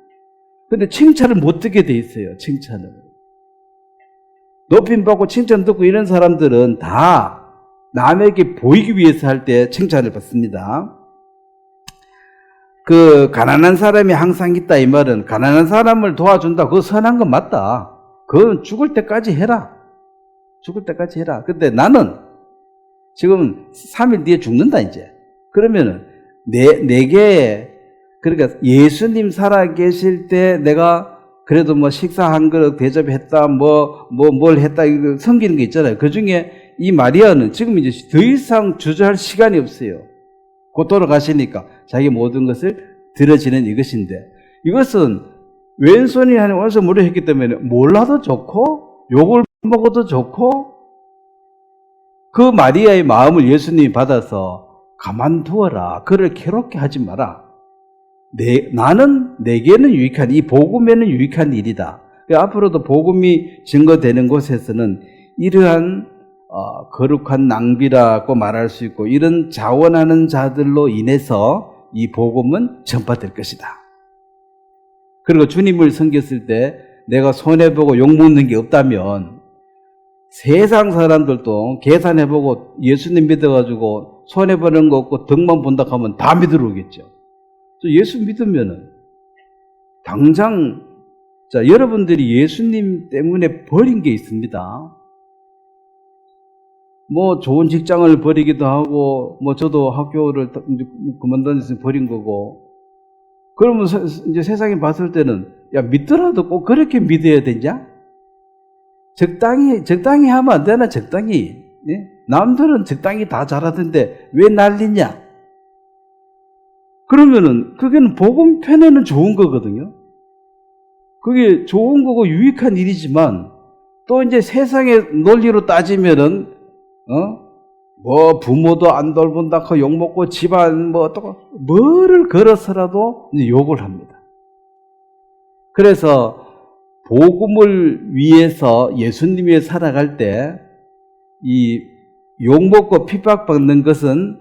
그런데 칭찬을 못 듣게 돼 있어요. 칭찬을. 높임받고 칭찬 듣고 이런 사람들은 다 남에게 보이기 위해서 할 때 칭찬을 받습니다. 그 가난한 사람이 항상 있다 이 말은 가난한 사람을 도와준다. 그거 선한 건 맞다. 그건 죽을 때까지 해라. 죽을 때까지 해라. 근데 나는 지금 3일 뒤에 죽는다 이제. 그러면은 내게 그러니까 예수님 살아 계실 때 내가 그래도 뭐 식사 한 그릇 대접했다 뭘 했다 이거 섬기는 게 있잖아요. 그 중에 이 마리아는 지금 이제 더 이상 주저할 시간이 없어요. 곧 돌아가시니까 자기 모든 것을 들어지는 이것인데 이것은 왼손이 하는 오른손 무료 했기 때문에 몰라도 좋고 욕을 먹어도 좋고 그 마리아의 마음을 예수님이 받아서 가만두어라. 그를 괴롭게 하지 마라. 나는 내게는 유익한 이 복음에는 유익한 일이다. 앞으로도 복음이 증거되는 곳에서는 이러한 거룩한 낭비라고 말할 수 있고 이런 자원하는 자들로 인해서 이 복음은 전파될 것이다. 그리고 주님을 섬겼을 때 내가 손해보고 욕먹는 게 없다면 세상 사람들도 계산해보고 예수님 믿어가지고 손해보는 거 없고 덕만 본다 하면 다 믿으러 오겠죠. 예수 믿으면은 당장 자 여러분들이 예수님 때문에 버린 게 있습니다. 뭐 좋은 직장을 버리기도 하고 뭐 저도 학교를 그만둬서 버린 거고 그러면 이제 세상에 봤을 때는 야 믿더라도 꼭 그렇게 믿어야 되냐? 적당히 하면 안 되나? 적당히 예? 남들은 적당히 다 잘하던데 왜 난리냐? 그러면은 그게는 복음 편에는 좋은 거거든요. 그게 좋은 거고 유익한 일이지만 또 이제 세상의 논리로 따지면은 뭐 부모도 안 돌본다 하고 욕먹고 집안 뭐를 걸어서라도 이제 욕을 합니다. 그래서 복음을 위해서 예수님 위해 살아갈 때 이 욕먹고 핍박받는 것은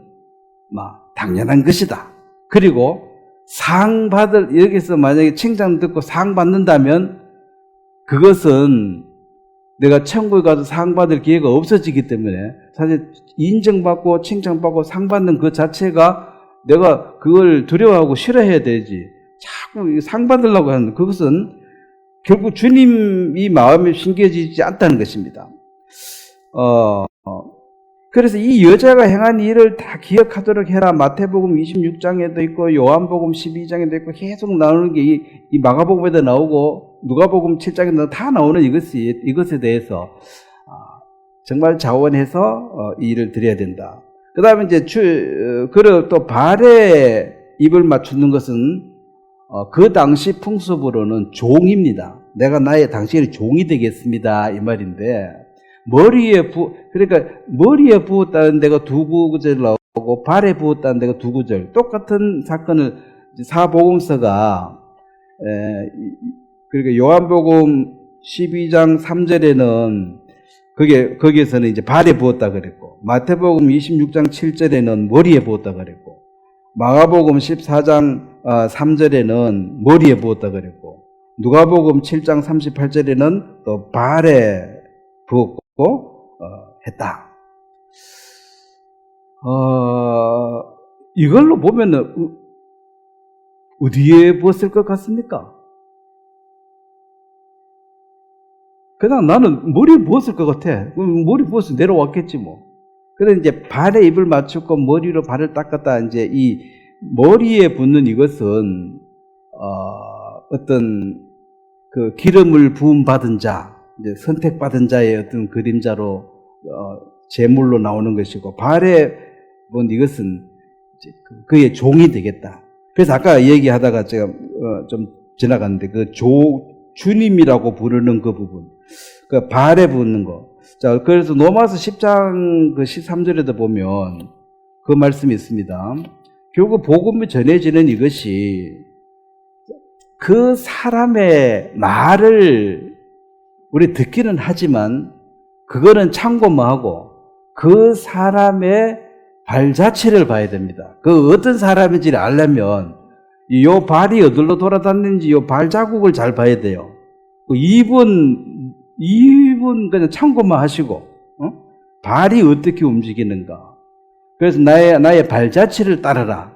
당연한 것이다. 그리고 여기서 만약에 칭찬 듣고 상 받는다면 그것은 내가 천국에 가서 상 받을 기회가 없어지기 때문에 사실 인정받고 칭찬받고 상 받는 그 자체가 내가 그걸 두려워하고 싫어해야 되지. 자꾸 상 받으려고 하는 그것은 결국 주님이 마음에 심겨지지 않다는 것입니다. 그래서 이 여자가 행한 일을 다 기억하도록 해라. 마태복음 26장에도 있고 요한복음 12장에도 있고 계속 나오는 게 이 마가복음에도 나오고 누가복음 7장에도 다 나오는 이것에 대해서 정말 자원해서 이 일을 드려야 된다. 그 다음에 이제 그리고 또 발에 입을 맞추는 것은 그 당시 풍습으로는 종입니다. 내가 당신의 종이 되겠습니다. 이 말인데 그러니까 머리에 부었다는 데가 두 구절 나오고 발에 부었다는 데가 두 구절. 똑같은 사건을 사복음서가 그러니까 요한복음 12장 3절에는 거기에서는 이제 발에 부었다 그랬고 마태복음 26장 7절에는 머리에 부었다 그랬고 마가복음 14장 3절에는 머리에 부었다 그랬고 누가복음 7장 38절에는 또 발에 부었고 했다. 이걸로 보면은 어디에 부었을 것 같습니까? 그냥 나는 머리에 부었을 것 같아. 머리 부어서 내려왔겠지 뭐. 그래 이제 발에 입을 맞추고 머리로 발을 닦았다. 이제 이 머리에 붓는 이것은 어떤 그 기름을 부음 받은 자, 이제 선택받은 자의 어떤 그림자로 제물로 나오는 것이고 발에 본 이것은 이제 그의 종이 되겠다. 그래서 아까 얘기하다가 제가 좀 지나갔는데 주님이라고 부르는 그 부분, 그 발에 붙는 거. 자, 그래서 로마서 10장 그 13절에도 보면 그 말씀이 있습니다. 결국 복음이 전해지는 이것이 그 사람의 말을 우리 듣기는 하지만 그거는 참고만 하고 그 사람의 발 자체를 봐야 됩니다. 그 어떤 사람인지를 알려면 이 발이 어디로 돌아다니는지 이 발자국을 잘 봐야 돼요. 입은 그냥 참고만 하시고 발이 어떻게 움직이는가. 그래서 나의 발 자체를 따르라.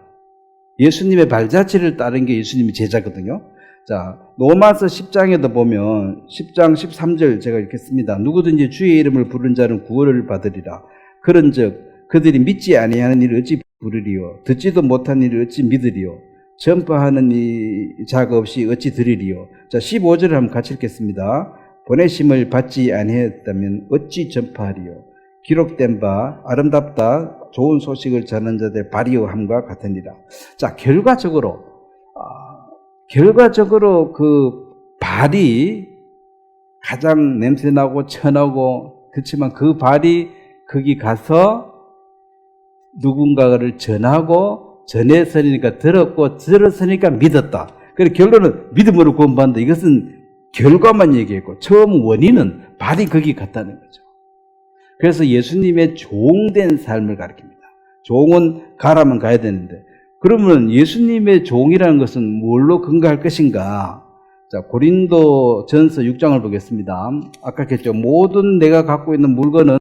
예수님의 발 자체를 따른 게 예수님의 제자거든요. 자, 로마서 10장에도 보면 10장 13절 제가 읽겠습니다. 누구든지 주의 이름을 부른 자는 구원을 받으리라. 그런즉 그들이 믿지 아니하는 일을 어찌 부르리요? 듣지도 못한 일을 어찌 믿으리요? 전파하는 이 자가 없이 어찌 들으리요? 자, 15절을 한번 같이 읽겠습니다. 보내심을 받지 아니하였다면 어찌 전파하리요? 기록된 바 아름답다 좋은 소식을 전하는 자들의 발이요 함과 같으니라. 자, 결과적으로 그 발이 가장 냄새나고 천하고 그렇지만 그 발이 거기 가서 누군가를 전했으니까 들었고 들었으니까 믿었다. 그래서 결론은 믿음으로 구원받는다. 이것은 결과만 얘기했고 처음 원인은 발이 거기 갔다는 거죠. 그래서 예수님의 종된 삶을 가르칩니다. 종은 가라면 가야 되는데 그러면 예수님의 종이라는 것은 뭘로 근거할 것인가? 자, 고린도 전서 6장을 보겠습니다. 아까 했죠. 모든 내가 갖고 있는 물건은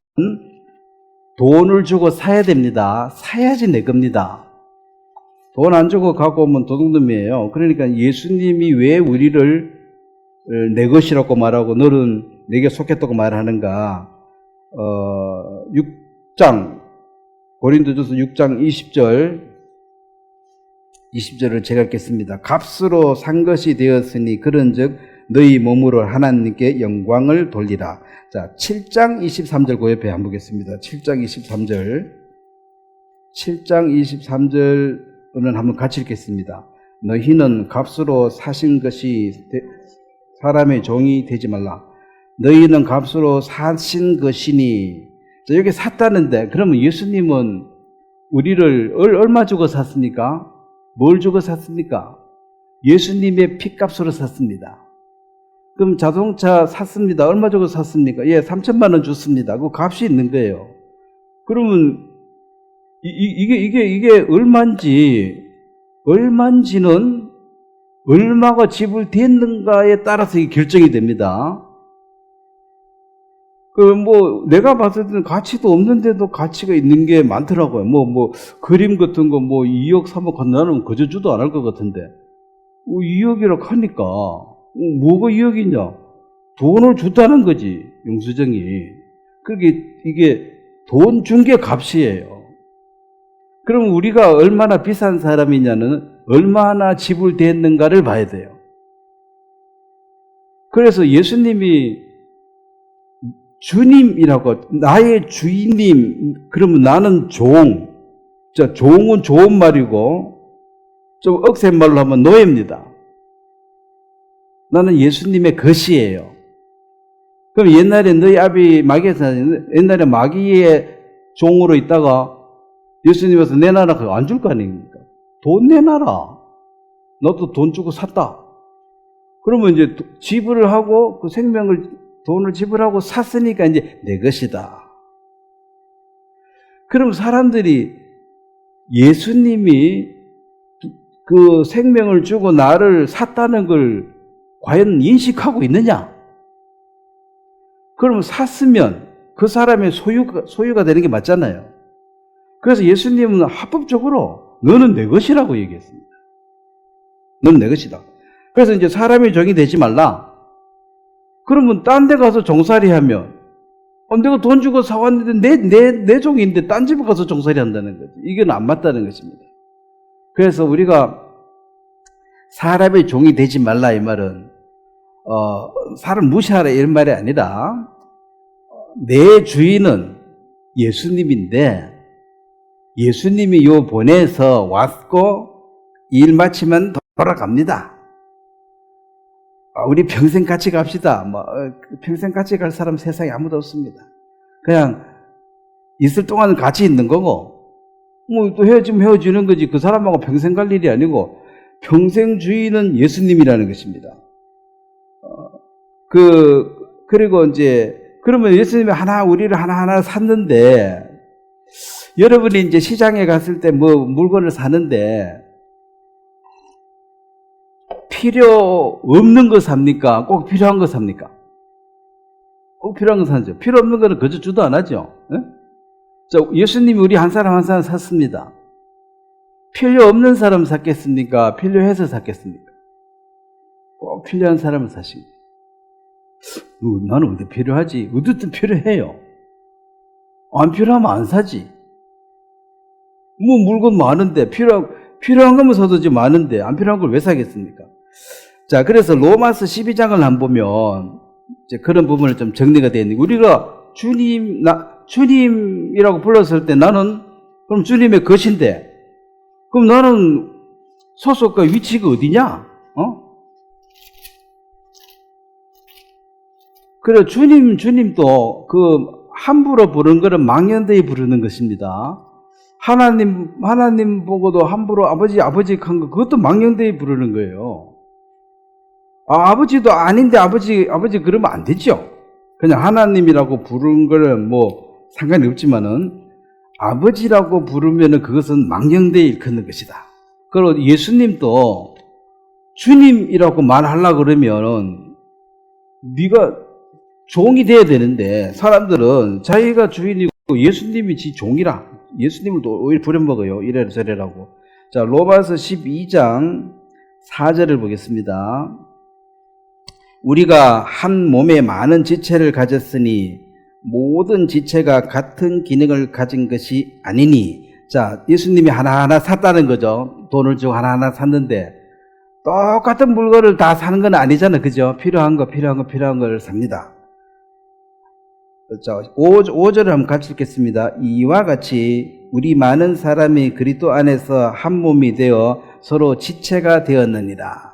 돈을 주고 사야 됩니다. 사야지 내 겁니다. 돈 안 주고 갖고 오면 도둑놈이에요. 그러니까 예수님이 왜 우리를 내 것이라고 말하고 너는 내게 속했다고 말하는가? 6장 고린도전서 6장 20절을 제가 읽겠습니다. 값으로 산 것이 되었으니 그런즉 너희 몸으로 하나님께 영광을 돌리라. 자, 7장 23절 그 옆에 한번 보겠습니다. 7장 23절은 한번 같이 읽겠습니다. 너희는 값으로 사신 것이 사람의 종이 되지 말라. 너희는 값으로 사신 것이니. 자, 여기 샀다는데 그러면 예수님은 우리를 얼마 주고 샀습니까? 뭘 주고 샀습니까? 예수님의 피값으로 샀습니다. 그럼 자동차 샀습니다. 얼마 주고 샀습니까? 예, 3천만 원 줬습니다. 그 값이 있는 거예요. 그러면 이게 얼마인지는 얼마가 지불됐는가에 따라서 이게 결정이 됩니다. 내가 봤을 때는 가치도 없는데도 가치가 있는 게 많더라고요. 그림 같은 거 2억, 3억 나는 그저 주도 안 할 것 같은데. 2억이라고 하니까, 뭐가 2억이냐? 돈을 줬다는 거지, 영수증이. 이게 돈 준 게 값이에요. 그럼 우리가 얼마나 비싼 사람이냐는 얼마나 지불됐는가를 봐야 돼요. 그래서 예수님이 주님이라고, 나의 주인님, 그러면 나는 종. 자, 종은 좋은 말이고, 좀 억센 말로 하면 노예입니다. 나는 예수님의 것이에요. 그럼 옛날에 너희 아비 마귀에서, 옛날에 마귀의 종으로 있다가 예수님에서 내놔라, 그거 안 줄 거 아닙니까? 돈 내놔라. 너도 돈 주고 샀다. 그러면 이제 지불을 하고 그 돈을 지불하고 샀으니까 이제 내 것이다. 그럼 사람들이 예수님이 그 생명을 주고 나를 샀다는 걸 과연 인식하고 있느냐? 그러면 샀으면 그 사람의 소유가 되는 게 맞잖아요. 그래서 예수님은 합법적으로 너는 내 것이라고 얘기했습니다. 너는 내 것이다. 그래서 이제 사람의 종이 되지 말라. 그러면 딴 데 가서 종살이 하면, 내가 돈 주고 사왔는데 내 종인데 딴 집에 가서 종살이 한다는 거지. 이건 안 맞다는 것입니다. 그래서 우리가 사람의 종이 되지 말라 이 말은 사람 무시하라 이런 말이 아니라 내 주인은 예수님인데 예수님이 요 보내서 왔고 일 마치면 돌아갑니다. 우리 평생 같이 갑시다. 평생 같이 갈 사람 세상에 아무도 없습니다. 그냥 있을 동안은 같이 있는 거고, 또 헤어지면 헤어지는 거지. 그 사람하고 평생 갈 일이 아니고, 평생 주인은 예수님이라는 것입니다. 그리고 이제, 그러면 예수님이 우리를 하나하나 샀는데, 여러분이 이제 시장에 갔을 때 물건을 사는데, 필요 없는 거 삽니까? 꼭 필요한 거 삽니까? 꼭 필요한 거 사죠. 필요 없는 거는 그저 주도 안 하죠. 자, 예수님이 우리 한 사람 한 사람 샀습니다. 필요 없는 사람 샀겠습니까? 필요해서 샀겠습니까? 꼭 필요한 사람을 사신 거예요. 나는 어디 필요하지? 어디든 필요해요. 안 필요하면 안 사지. 물건 많은데 필요한 것만 사도지 많은데 안 필요한 걸 왜 사겠습니까? 자, 그래서 로마서 12장을 한번 보면 이제 그런 부분을 좀 정리가 되어 있는데, 우리가 주님이라고 불렀을 때 나는 그럼 주님의 것인데, 그럼 나는 소속과 위치가 어디냐? 그래, 주님도 함부로 부르는 거는 망연되이 부르는 것입니다. 하나님 보고도 함부로 아버지 한 거, 그것도 망령되이 부르는 거예요. 아버지도 아닌데 아버지 그러면 안 되죠. 그냥 하나님이라고 부르는 거는 상관이 없지만은, 아버지라고 부르면은 그것은 망령되이 일컫는 것이다. 그리고 예수님도 주님이라고 말하려고 그러면은, 네가 종이 돼야 되는데, 사람들은 자기가 주인이고 예수님이 지 종이라, 예수님을 또 오히려 부려먹어요. 이래라 저래라고. 자, 로마서 12장 4절을 보겠습니다. 우리가 한 몸에 많은 지체를 가졌으니 모든 지체가 같은 기능을 가진 것이 아니니. 자, 예수님이 하나하나 샀다는 거죠. 돈을 주고 하나하나 샀는데 똑같은 물건을 다 사는 건 아니잖아. 그죠? 필요한 걸 삽니다. 자, 5절을 한번 같이 읽겠습니다. 이와 같이 우리 많은 사람이 그리스도 안에서 한 몸이 되어 서로 지체가 되었느니라.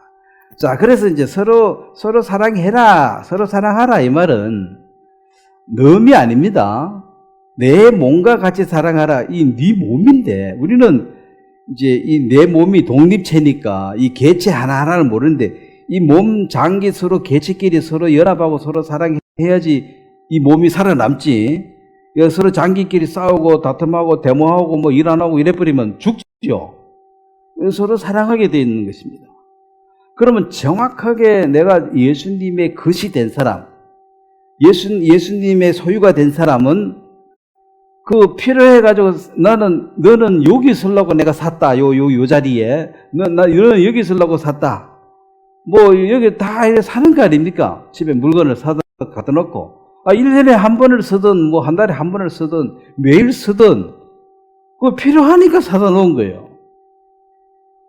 자, 그래서 이제 서로 사랑해라, 서로 사랑하라 이 말은 놈이 아닙니다. 내 몸과 같이 사랑하라. 이 네 몸인데, 우리는 이제 이 내 몸이 독립체니까 이 개체 하나하나를 모르는데, 이 몸 장기 서로 개체끼리 서로 연합하고 서로 사랑해야지 이 몸이 살아남지. 서로 장기끼리 싸우고 다툼하고 데모하고 뭐 일 안 하고 이래버리면 죽죠. 서로 사랑하게 되어 있는 것입니다. 그러면 정확하게 내가 예수님의 것이 된 사람, 예수님의 소유가 된 사람은 그 필요해가지고 너는 여기 있으려고 내가 샀다. 요 자리에. 너는 여기 있으려고 샀다. 뭐 여기 다 사는 거 아닙니까? 집에 물건을 사다 갖다 놓고. 1년에 한 번을 쓰든 뭐 한 달에 한 번을 쓰든 매일 쓰든 그 필요하니까 사다 놓은 거예요.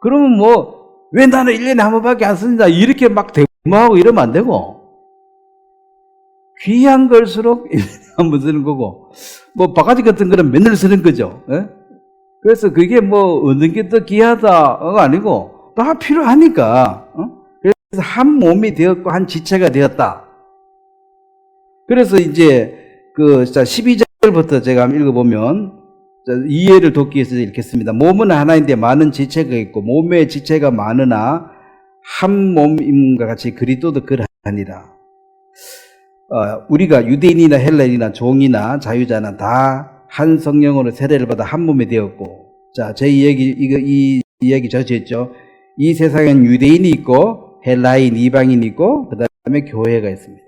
그러면 뭐 왜 나는 1년에 한 번밖에 안 쓴다 이렇게 막 대모하고 이러면 안 되고, 귀한 걸수록 1년에 한 번 쓰는 거고, 뭐 바가지 같은 거는 맨날 쓰는 거죠. 예? 그래서 그게 뭐 어느 게 더 귀하다가 아니고 다 필요하니까. 그래서 한 몸이 되었고 한 지체가 되었다. 그래서 이제 그 12절부터 제가 한번 읽어보면 이해를 돕기 위해서 읽겠습니다. 몸은 하나인데 많은 지체가 있고 몸의 지체가 많으나 한 몸임과 같이 그리스도도 그러하니라. 우리가 유대인이나 헬라인이나 종이나 자유자나 다 한 성령으로 세례를 받아 한 몸이 되었고, 자, 제 이 이야기 저지했죠. 이 세상엔 유대인이 있고 헬라인, 이방인이 있고 그 다음에 교회가 있습니다.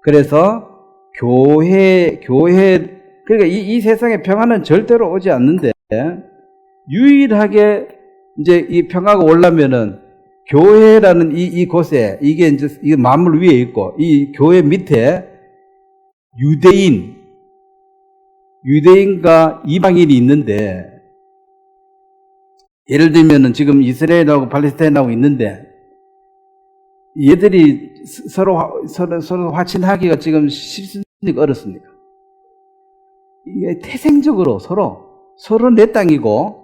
그래서 교회 그러니까 이 세상의 평화는 절대로 오지 않는데, 유일하게 이제 이 평화가 오려면은 교회라는 이곳에 이게 이제 이 만물 위에 있고 이 교회 밑에 유대인과 이방인이 있는데, 예를 들면은 지금 이스라엘하고 팔레스타인하고 있는데 얘들이 서로 화친하기가 지금 쉽습니까? 어렵습니까? 이게 태생적으로 서로 내 땅이고,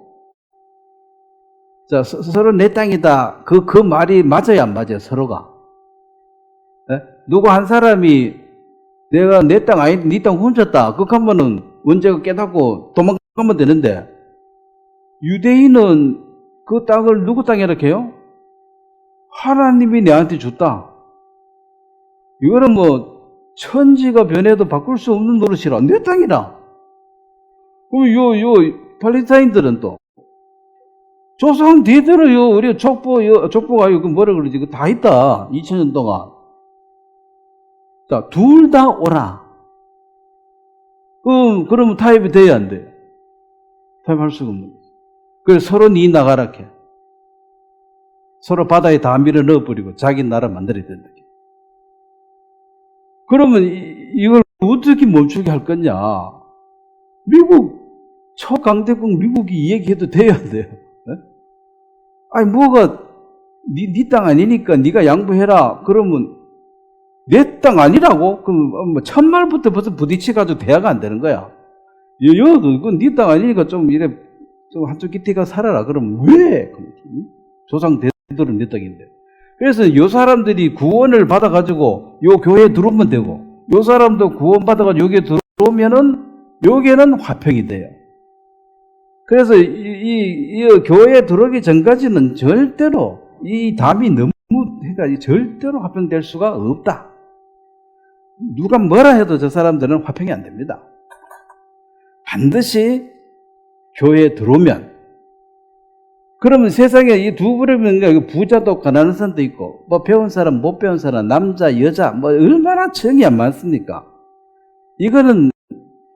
자, 서로 내 땅이다. 그 말이 맞아요, 안 맞아요, 서로가? 네? 누구 한 사람이 내가 내 땅 아니, 네 땅 훔쳤다. 그렇게 하면은 문제가 깨닫고 도망가면 되는데, 유대인은 그 땅을 누구 땅이라 해요? 하나님이 내한테 줬다. 이거는 뭐 천지가 변해도 바꿀 수 없는 노릇이라. 내 땅이라. 그럼 요 팔레스타인들은 또 조상 대대로 우리 족보가 그 뭐라 그러지? 그 다 있다. 2000년 동안. 자, 둘 다 오라. 그러면 타협이 돼야 안 돼. 타협할 수가 없는 거지. 그래서 서로 니 나가라 해. 서로 바다에 다 밀어 넣어버리고 자기 나라 만들어야 된다. 그러면 이걸 어떻게 멈추게 할 거냐? 미국 초강대국 미국이 얘기해도 돼야 돼요. 네? 아니 뭐가 네 땅 아니니까 네가 양보해라. 그러면 내 땅 아니라고? 그럼 뭐 첫말부터 벌써 부딪혀가지고 대화가 안 되는 거야. 그건 네 땅 아니니까 좀 이래 좀 한쪽 기태가 살아라. 그러면 왜? 조상 대들은 내 땅인데. 그래서 요 사람들이 구원을 받아가지고 요 교회에 들어오면 되고, 요 사람도 구원 받아가지고 여기에 들어오면은 여기에는 화평이 돼요. 그래서 이 교회에 들어오기 전까지는 절대로 이 담이 너무 해가지고 절대로 화평될 수가 없다. 누가 뭐라 해도 저 사람들은 화평이 안 됩니다. 반드시 교회에 들어오면, 그러면 세상에 이 두 부류면 부자도 가난한 사람도 있고, 뭐 배운 사람, 못 배운 사람, 남자, 여자, 뭐 얼마나 정이 안 많습니까? 이거는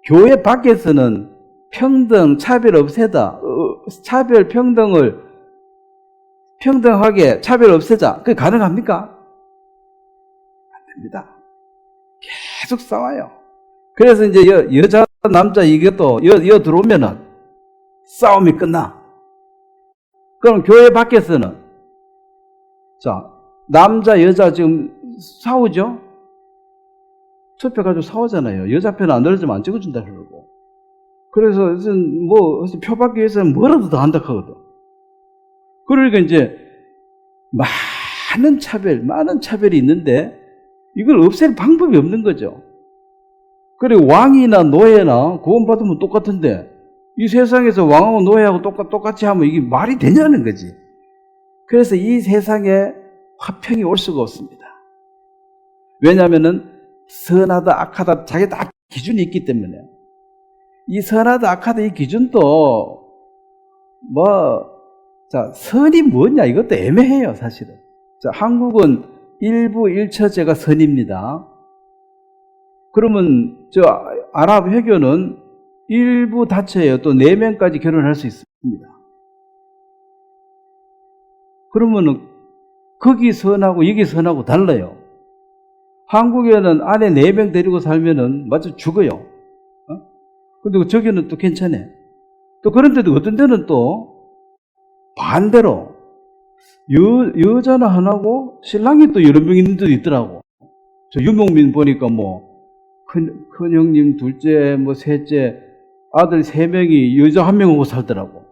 교회 밖에서는 평등, 차별 없애다, 차별, 평등을 평등하게 차별 없애자. 그게 가능합니까? 안 됩니다. 계속 싸워요. 그래서 이제 여자, 남자 이것도 들어오면은 싸움이 끝나. 그럼 교회 밖에서는, 자, 남자, 여자 지금 싸우죠? 투표가지고 싸우잖아요. 여자 편 안 들어주면 안 찍어준다 그러고. 그래서 뭐 표 받기 위해서는 뭐라도 더 한다 하거든. 그러니까 이제 많은 차별이 있는데 이걸 없앨 방법이 없는 거죠. 그리고 왕이나 노예나 구원받으면 똑같은데 이 세상에서 왕하고 노예하고 똑같이 하면 이게 말이 되냐는 거지. 그래서 이 세상에 화평이 올 수가 없습니다. 왜냐하면은 선하다 악하다 자기 다 기준이 있기 때문에. 이 선하다 악하다 이 기준도 선이 뭐냐 이것도 애매해요 사실은. 자, 한국은 일부 일처제가 선입니다. 그러면 아랍 회교는 일부 다처예요. 또 4명까지 결혼할 수 있습니다. 그러면은 거기 선하고 여기 선하고 달라요. 한국에는 아내 4명 데리고 살면은 맞아 죽어요. 근데 저기는 또 괜찮아. 또 그런데도 어떤 데는 또 반대로 여자는 하나고 신랑이 또 여러 명 있는 데도 있더라고. 저 유목민 보니까 큰 형님 둘째 셋째 아들 3명이 여자 1명하고 살더라고.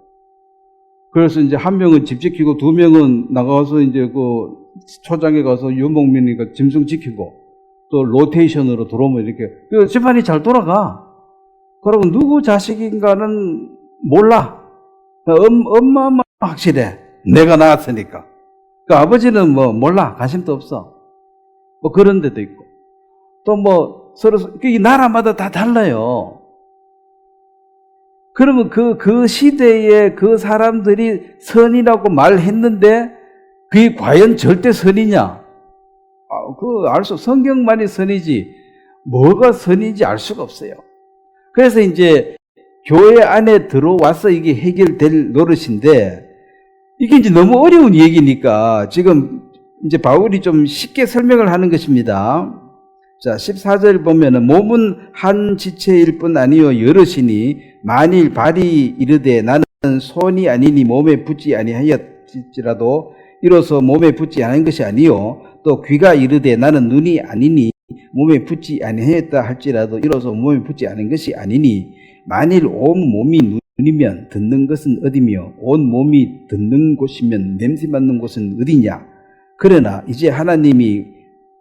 그래서 이제 1명은 집 지키고 2명은 나가서 이제 그 초장에 가서 유목민이니까 짐승 지키고 또 로테이션으로 들어오면 이렇게 집안이 잘 돌아가. 그리고 누구 자식인가는 몰라. 엄마만 확실해. 내가 낳았으니까. 그 아버지는 몰라. 관심도 없어. 그런 데도 있고. 또 서로, 이 나라마다 다 달라요. 그러면 그 시대에 그 사람들이 선이라고 말했는데 그게 과연 절대 선이냐? 성경만이 선이지, 뭐가 선인지 알 수가 없어요. 그래서 이제 교회 안에 들어와서 이게 해결될 노릇인데 이게 이제 너무 어려운 얘기니까 지금 이제 바울이 좀 쉽게 설명을 하는 것입니다. 자, 14절 보면은 몸은 한 지체일 뿐 아니요 여럿이니 만일 발이 이르되 나는 손이 아니니 몸에 붙지 아니하였지라도 이로써 몸에 붙지 않은 것이 아니요 또 귀가 이르되 나는 눈이 아니니 몸에 붙지 아니하였다 할지라도 이로써 몸에 붙지 않은 것이 아니니 만일 온 몸이 눈이면 듣는 것은 어디며 온 몸이 듣는 곳이면 냄새 맡는 곳은 어디냐. 그러나 이제 하나님이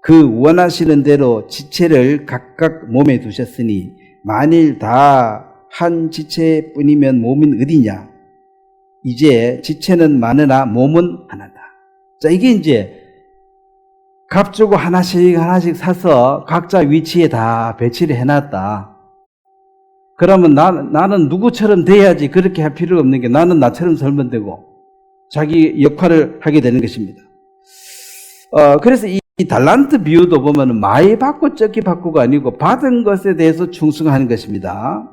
그 원하시는 대로 지체를 각각 몸에 두셨으니 만일 다 한 지체뿐이면 몸은 어디냐. 이제 지체는 많으나 몸은 하나다. 자, 이게 이제 값 주고 하나씩 사서 각자 위치에 다 배치를 해놨다. 그러면 나는 누구처럼 돼야지 그렇게 할 필요가 없는 게 나는 나처럼 살면 되고 자기 역할을 하게 되는 것입니다. 그래서 이 달란트 비유도 보면 많이 받고 적게 받고가 아니고 받은 것에 대해서 충성하는 것입니다.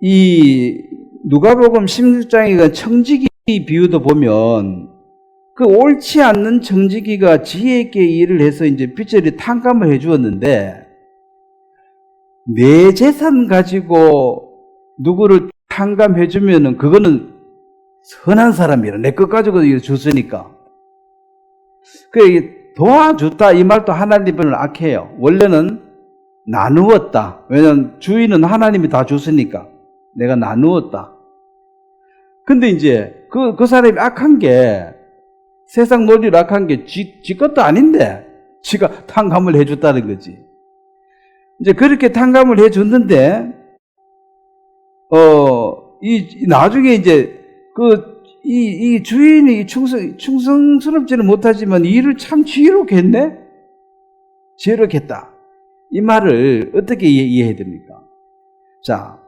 이 누가복음 16장의 청지기 비유도 보면 그 옳지 않는 청지기가 지혜 있게 일을 해서 이제 빚을 탕감을 해 주었는데 내 재산 가지고 누구를 탕감해 주면은 그거는 선한 사람이라 내 것 가지고 줬으니까. 도와줬다 이 말도 하나님은 악해요. 원래는 나누었다. 왜냐하면 주인은 하나님이 다 줬으니까 내가 나누었다. 근데 이제 그 사람이 악한 게 세상 논리로 악한 게 지 것도 아닌데 지가 탕감을 해줬다는 거지. 이제 그렇게 탕감을 해줬는데 나중에 이제 이 주인이 충성스럽지는 못하지만 일을 참 지혜롭게 했다. 이 말을 어떻게 이해해야 됩니까? 자,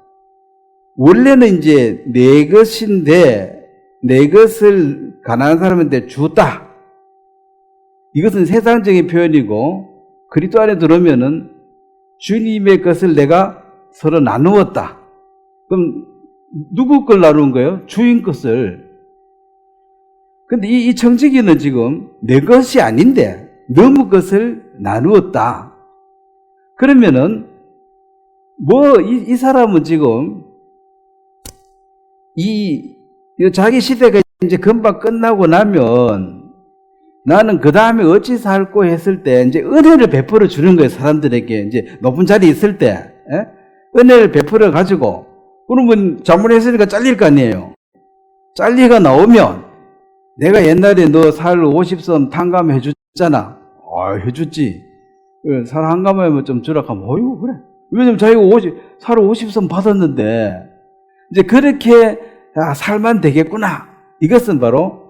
원래는 이제 내 것인데 내 것을 가난한 사람한테 주었다. 이것은 세상적인 표현이고 그리스도 안에 들어오면은 주님의 것을 내가 서로 나누었다. 그럼 누구 걸 나누는 거예요? 주인 것을. 근데 이 청지기는 지금 내 것이 아닌데 너무 것을 나누었다. 그러면은 이 사람은 지금 자기 시대가 이제 금방 끝나고 나면 나는 그 다음에 어찌 살고 했을 때 이제 은혜를 베풀어 주는 거예요. 사람들에게 이제 높은 자리에 있을 때 은혜를 베풀어 가지고 그러면 잘못했으니까 잘릴 거 아니에요. 잘리가 나오면 내가 옛날에 너 살 50섬 탕감해 줬잖아. 해줬지. 살 한 가마면 좀 주라 하면 어이구 그래. 왜냐면 자기가 살 50섬 받았는데 이제 그렇게 살만 되겠구나. 이것은 바로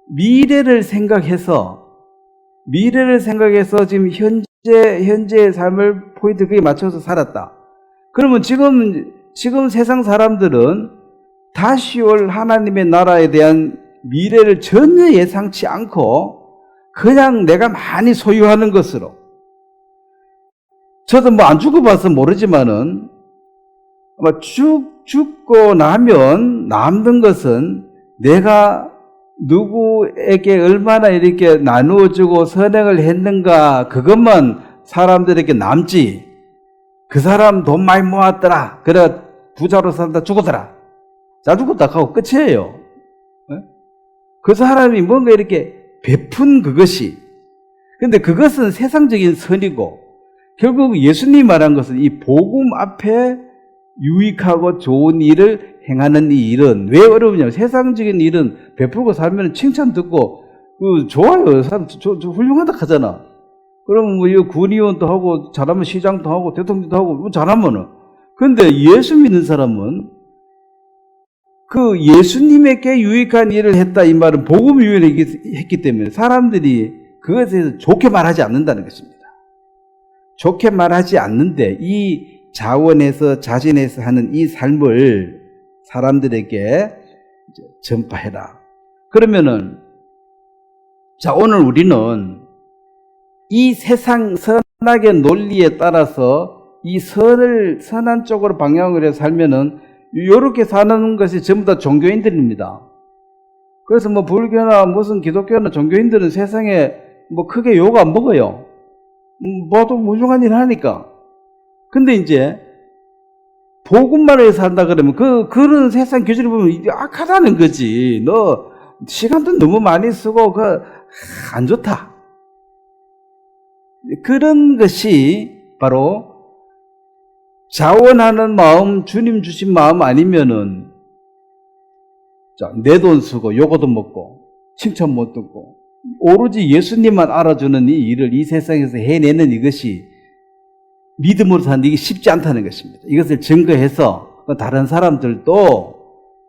미래를 생각해서 미래를 생각해서 지금 현재의 삶을 포인트 그에 맞춰서 살았다. 그러면 지금 세상 사람들은 다시 올 하나님의 나라에 대한 미래를 전혀 예상치 않고 그냥 내가 많이 소유하는 것으로, 저도 뭐 안 죽어봐서 모르지만은 아마 죽고 나면 남는 것은 내가 누구에게 얼마나 이렇게 나누어주고 선행을 했는가, 그것만 사람들에게 남지, 그 사람 돈 많이 모았더라, 그래 부자로 산다, 죽었더라, 자 죽었다 하고 끝이에요. 그 사람이 뭔가 이렇게 베푼 그것이, 근데 그것은 세상적인 선이고, 결국 예수님이 말한 것은 이 복음 앞에 유익하고 좋은 일을 행하는 이 일은 왜 어려우냐면, 세상적인 일은 베풀고 살면 칭찬 듣고 좋아요, 사람 훌륭하다 하잖아. 그러면 뭐 군의원도 하고 잘하면 시장도 하고 대통령도 하고 뭐 잘하면은. 근데 예수 믿는 사람은 그 예수님에게 유익한 일을 했다, 이 말은 복음 유익을 했기 때문에 사람들이 그것에 대해서 좋게 말하지 않는다는 것입니다. 좋게 말하지 않는데 이 자원에서 자진해서 하는 이 삶을 사람들에게 전파해라. 그러면은, 자, 오늘 우리는 이 세상 선악의 논리에 따라서 이 선한 쪽으로 방향을 해서 살면은 이렇게 사는 것이 전부 다 종교인들입니다. 그래서 뭐 불교나 무슨 기독교나 종교인들은 세상에 뭐 크게 욕 안 먹어요. 뭐도 훌륭한 일 하니까. 근데 이제 복음만을 산다 그러면 그런 세상 교준을 보면 이게 악하다는 거지. 너 시간도 너무 많이 쓰고 안 좋다. 그런 것이 바로 자원하는 마음, 주님 주신 마음 아니면은, 내 돈 쓰고 요거도 먹고 칭찬 못 듣고 오로지 예수님만 알아주는 이 일을 이 세상에서 해내는 이것이 믿음으로 사는 이게 쉽지 않다는 것입니다. 이것을 증거해서 다른 사람들도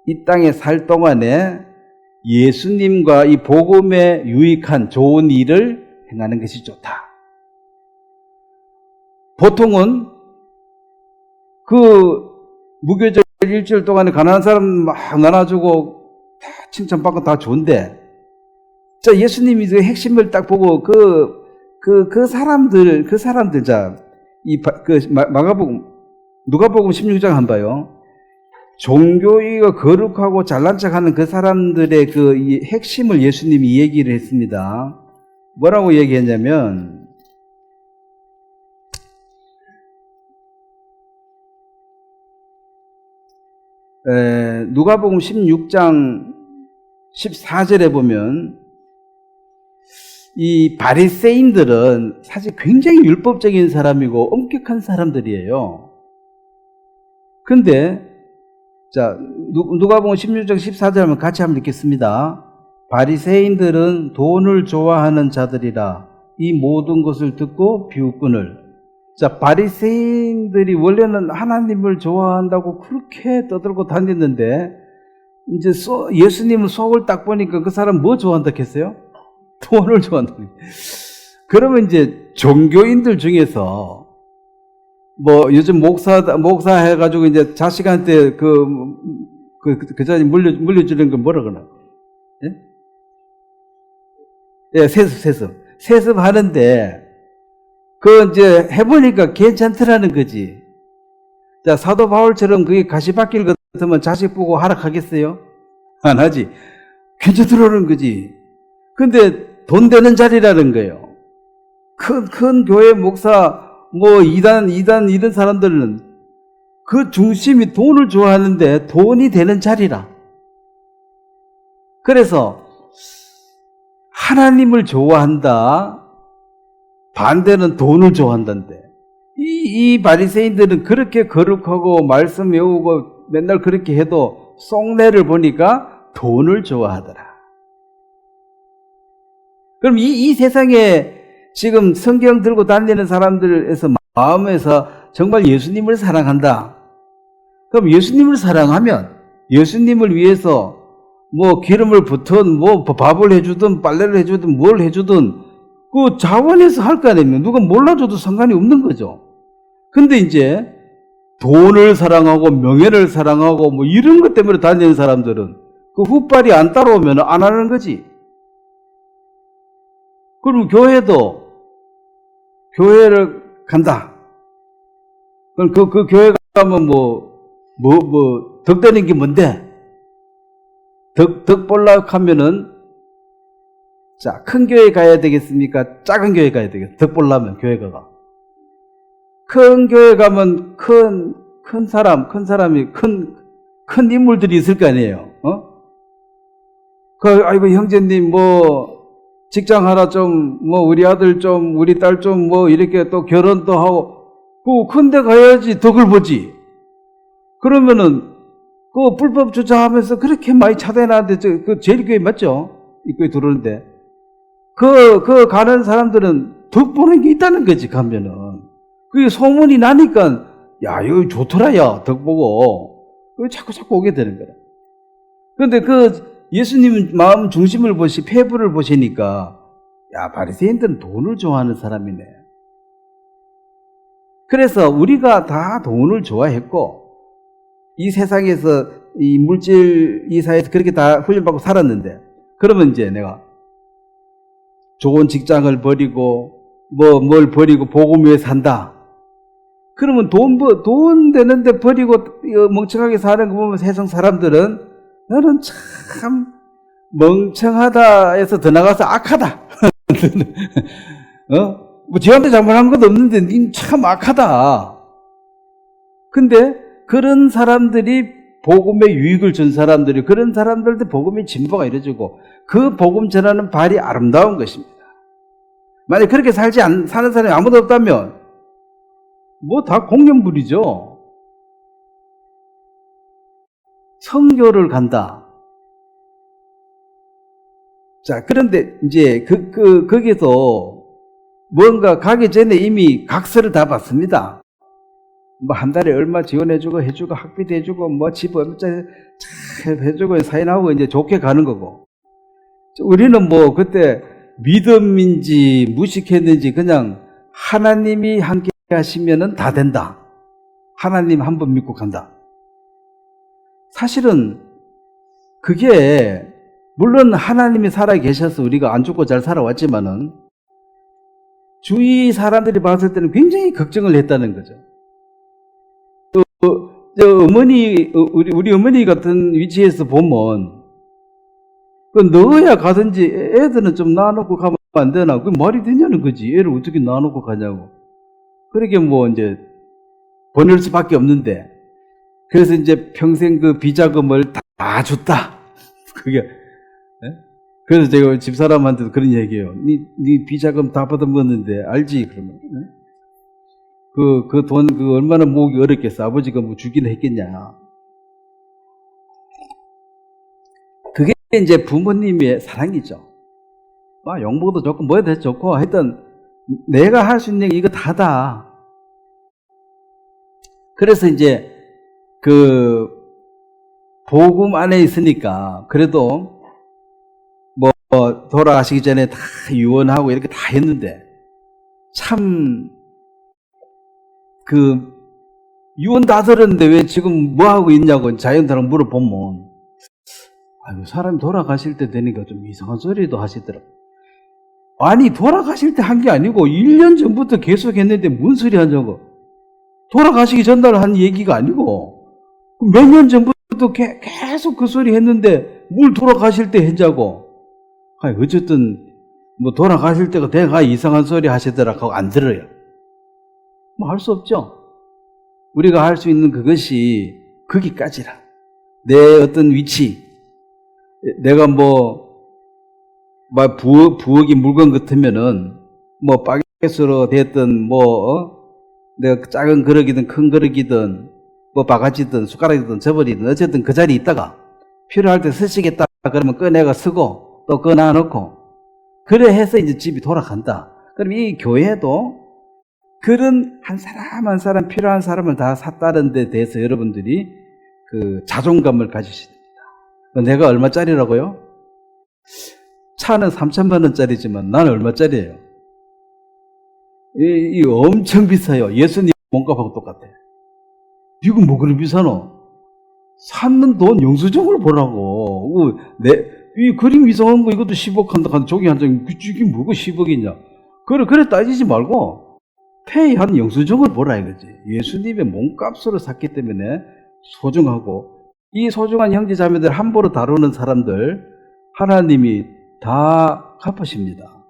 이 땅에 살 동안에 예수님과 이 복음에 유익한 좋은 일을 행하는 것이 좋다. 보통은 그 무교절 일주일 동안에 가난한 사람 막 나눠주고 다 칭찬받고 다 좋은데, 자, 예수님이 그 핵심을 딱 보고 그 사람들, 자, 누가복음 16장 한 봐요. 종교의가 거룩하고 잘난 척하는 그 사람들의 이 핵심을 예수님이 얘기를 했습니다. 뭐라고 얘기했냐면, 누가복음 16장 14절에 보면 이 바리새인들은 사실 굉장히 율법적인 사람이고 엄격한 사람들이에요. 근데 자, 누가복음 16장 14절 하면 같이 한번 읽겠습니다. 바리새인들은 돈을 좋아하는 자들이라 이 모든 것을 듣고 비웃거늘. 자, 바리새인들이 원래는 하나님을 좋아한다고 그렇게 떠들고 다녔는데, 이제 예수님은 속을 딱 보니까 그 사람 뭐 좋아한다 했어요? 돈을 좋아한다. 그러면 이제 종교인들 중에서 뭐 요즘 목사 해가지고 이제 자식한테 그 자식 물려주는 건 뭐라 그러나? 예, 세습 하는데, 이제 해보니까 괜찮더라는 거지. 자, 사도 바울처럼 그게 가시밭길 같으면 자식 보고 하락하겠어요? 안 하지. 괜찮더라는 거지. 근데 돈 되는 자리라는 거예요. 큰 교회 목사, 뭐 이단 이런 사람들은 그 중심이 돈을 좋아하는데 돈이 되는 자리라. 그래서 하나님을 좋아한다, 반대는 돈을 좋아한다는데, 이 바리새인들은 그렇게 거룩하고 말씀 외우고 맨날 그렇게 해도 속내를 보니까 돈을 좋아하더라. 그럼 이 세상에 지금 성경 들고 다니는 사람들에서 마음에서 정말 예수님을 사랑한다. 그럼 예수님을 사랑하면 예수님을 위해서 뭐 기름을 붓든 뭐 밥을 해주든 빨래를 해주든 뭘 해주든 그 자원해서 할 거 아니에요. 누가 몰라줘도 상관이 없는 거죠. 근데 이제 돈을 사랑하고 명예를 사랑하고 뭐 이런 것 때문에 다니는 사람들은 그 후발이 안 따라오면 안 하는 거지. 그럼 교회도 교회를 간다. 그럼 그 교회 가면 덕 되는 게 뭔데? 덕 볼라 하면은 자, 큰 교회 가야 되겠습니까? 작은 교회 가야 되겠습니까? 덕 보려면 교회가 가. 큰 교회 가면 큰 사람이 큰 인물들이 있을 거 아니에요. 아이고, 형제님, 직장 하나 좀, 우리 아들 좀, 우리 딸 좀, 이렇게 또 결혼도 하고, 큰데 가야지 덕을 보지. 그러면은, 불법 주차하면서 그렇게 많이 차대놨는데, 그 제일 교회 맞죠? 입구에 들어오는데. 가는 사람들은 덕 보는 게 있다는 거지, 가면은. 그게 소문이 나니까, 야, 여기 좋더라, 야, 덕 보고. 자꾸 오게 되는 거야. 그런데 예수님 마음 중심을 폐부를 보시니까, 야, 바리새인들은 돈을 좋아하는 사람이네. 그래서 우리가 다 돈을 좋아했고, 이 세상에서, 이 물질, 이 사회에서 그렇게 다 훈련받고 살았는데, 그러면 이제 내가 좋은 직장을 버리고, 뭘 버리고 복음 위에 산다. 그러면 돈 되는데 버리고 멍청하게 사는 거 보면 세상 사람들은 너는 참 멍청하다 해서 더 나가서 악하다. 지한테 잘못한 것도 없는데 닌 참 악하다. 근데 그런 사람들이 복음의 유익을 준 사람들이 그런 사람들한테 복음의 진보가 이루어지고 그 복음 전하는 발이 아름다운 것입니다. 만약 그렇게 사는 사람이 아무도 없다면 다 공연불이죠. 선교를 간다. 자, 그런데 이제 거기서 뭔가 가기 전에 이미 각서를 다 받습니다. 한 달에 얼마 지원해주고 학비도 해주고 집 얼마짜리 해주고 사인하고 이제 좋게 가는 거고. 우리는 그때 믿음인지 무식했는지 그냥 하나님이 함께 하시면은 다 된다. 하나님 한 번 믿고 간다. 사실은 그게 물론 하나님이 살아 계셔서 우리가 안 죽고 잘 살아왔지만은 주위 사람들이 봤을 때는 굉장히 걱정을 했다는 거죠. 우리 어머니 같은 위치에서 보면 넣어야 가든지 애들은 좀 놔놓고 가면 안 되나? 그게 말이 되냐는 거지. 애를 어떻게 놔놓고 가냐고. 그렇게 이제 보낼 수밖에 없는데 그래서 이제 평생 그 비자금을 다 줬다. 그게 그래서 제가 집사람한테도 그런 얘기해요. 네 비자금 다 받아먹었는데 알지? 그러면 그 돈 얼마나 모으기 어렵겠어. 아버지가 주긴 했겠냐. 그게 이제 부모님의 사랑이죠. 용보도 좋고 뭐에도 좋고 하여튼 내가 할 수 있는 게 이거 다다. 그래서 이제 복음 안에 있으니까 그래도 돌아가시기 전에 다 유언하고 이렇게 다 했는데 참 유언 다 들었는데 왜 지금 뭐 하고 있냐고 자연사람 물어보면 사람이 돌아가실 때 되니까 좀 이상한 소리도 하시더라고. 아니 돌아가실 때 한 게 아니고 1년 전부터 계속 했는데 뭔 소리 하냐고. 돌아가시기 전날 한 얘기가 아니고 몇 년 전부터 계속 그 소리 했는데 뭘 돌아가실 때 했냐고. 어쨌든 돌아가실 때가 내가 이상한 소리 하시더라 하고 안 들어요. 할 수 없죠. 우리가 할 수 있는 그것이 거기까지라. 내 어떤 위치, 내가 부엌이 물건 같으면은 바게트로 됐든 내가 작은 그릇이든 큰 그릇이든 바가지든 숟가락이든 저버리든 어쨌든 그 자리에 있다가 필요할 때 쓰시겠다 그러면 꺼내가 쓰고 또 꺼놔놓고 그래 해서 이제 집이 돌아간다. 그럼 이 교회도 그런 한 사람 한 사람 필요한 사람을 다 샀다는 데 대해서 여러분들이 자존감을 가지셔야 됩니다. 내가 얼마짜리라고요? 차는 3,000만 원짜리지만 나는 얼마짜리예요? 이 엄청 비싸요. 예수님 몸값하고 똑같아. 이거 뭐 그리 비싸노? 샀는 돈 영수증을 보라고. 이 그림 이상한 거 이것도 10억 한다. 종이 한 장, 이게 뭐고 10억이냐. 그래 따지지 말고 페이한 영수증을 보라 이거지. 예수님의 몸값으로 샀기 때문에 소중하고, 이 소중한 형제자매들 함부로 다루는 사람들 하나님이 다 갚으십니다.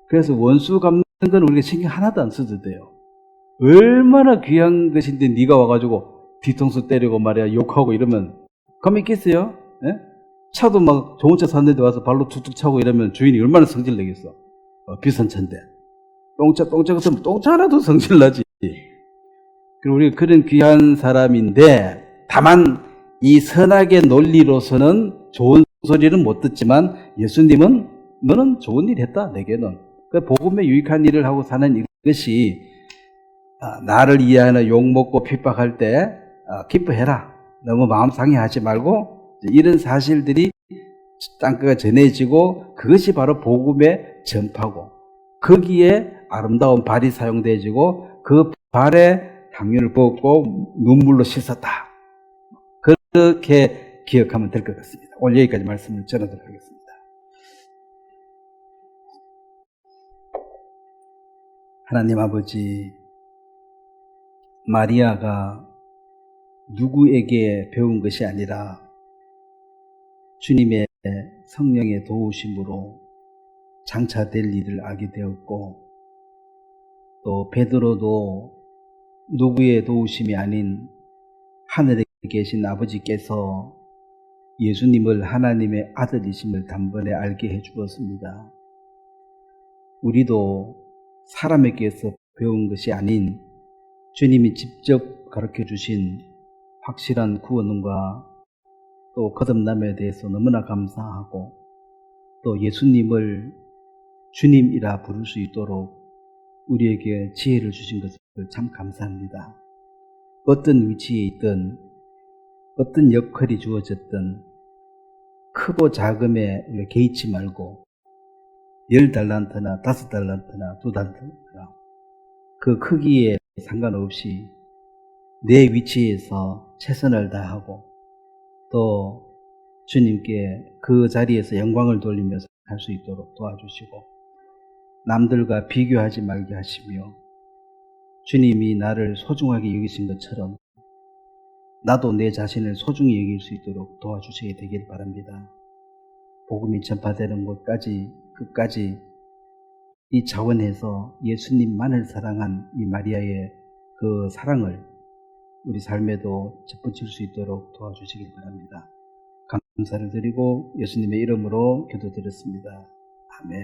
그래서 원수 갚는 건 우리가 신경 하나도 안 써도 돼요. 얼마나 귀한 것인데 네가 와가지고 뒤통수 때리고 말이야 욕하고 이러면 가만히 있겠어요? 예? 차도 막 좋은 차 샀는데 와서 발로 툭툭 차고 이러면 주인이 얼마나 성질 내겠어. 비싼 차인데 똥차 같으면 똥차 하나도 성질 나지. 그리고 우리가 그런 귀한 사람인데, 다만 이 선악의 논리로서는 좋은 소리는 못 듣지만 예수님은 너는 좋은 일 했다 내게는. 그 복음에 유익한 일을 하고 사는 이것이 나를 이해하는 욕먹고 핍박할 때 기뻐해라. 너무 마음 상해하지 말고, 이런 사실들이 땅끝에 전해지고 그것이 바로 복음의 전파고, 거기에 아름다운 발이 사용되어지고 그 발에 향유를 붓고 눈물로 씻었다. 그렇게 기억하면 될 것 같습니다. 오늘 여기까지 말씀을 전하도록 하겠습니다. 하나님 아버지, 마리아가 누구에게 배운 것이 아니라 주님의 성령의 도우심으로 장차될 일을 알게 되었고, 또 베드로도 누구의 도우심이 아닌 하늘에 계신 아버지께서 예수님을 하나님의 아들이심을 단번에 알게 해주었습니다. 우리도 사람에게서 배운 것이 아닌 주님이 직접 가르쳐 주신 확실한 구원과 또 거듭남에 대해서 너무나 감사하고, 또 예수님을 주님이라 부를 수 있도록 우리에게 지혜를 주신 것을 참 감사합니다. 어떤 위치에 있든 어떤 역할이 주어졌든 크고 작음에 우리가 개의치 말고 10달란트나 5달란트나 2달란트나 그 크기에 상관없이 내 위치에서 최선을 다하고, 또 주님께 그 자리에서 영광을 돌리면서 할 수 있도록 도와주시고, 남들과 비교하지 말게 하시며, 주님이 나를 소중하게 여기신 것처럼 나도 내 자신을 소중히 여길 수 있도록 도와주셔야 되길 바랍니다. 복음이 전파되는 곳까지, 끝까지 이 차원에서 예수님만을 사랑한 이 마리아의 그 사랑을 우리 삶에도 접붙일 수 있도록 도와주시길 바랍니다. 감사를 드리고 예수님의 이름으로 기도드렸습니다. 아멘.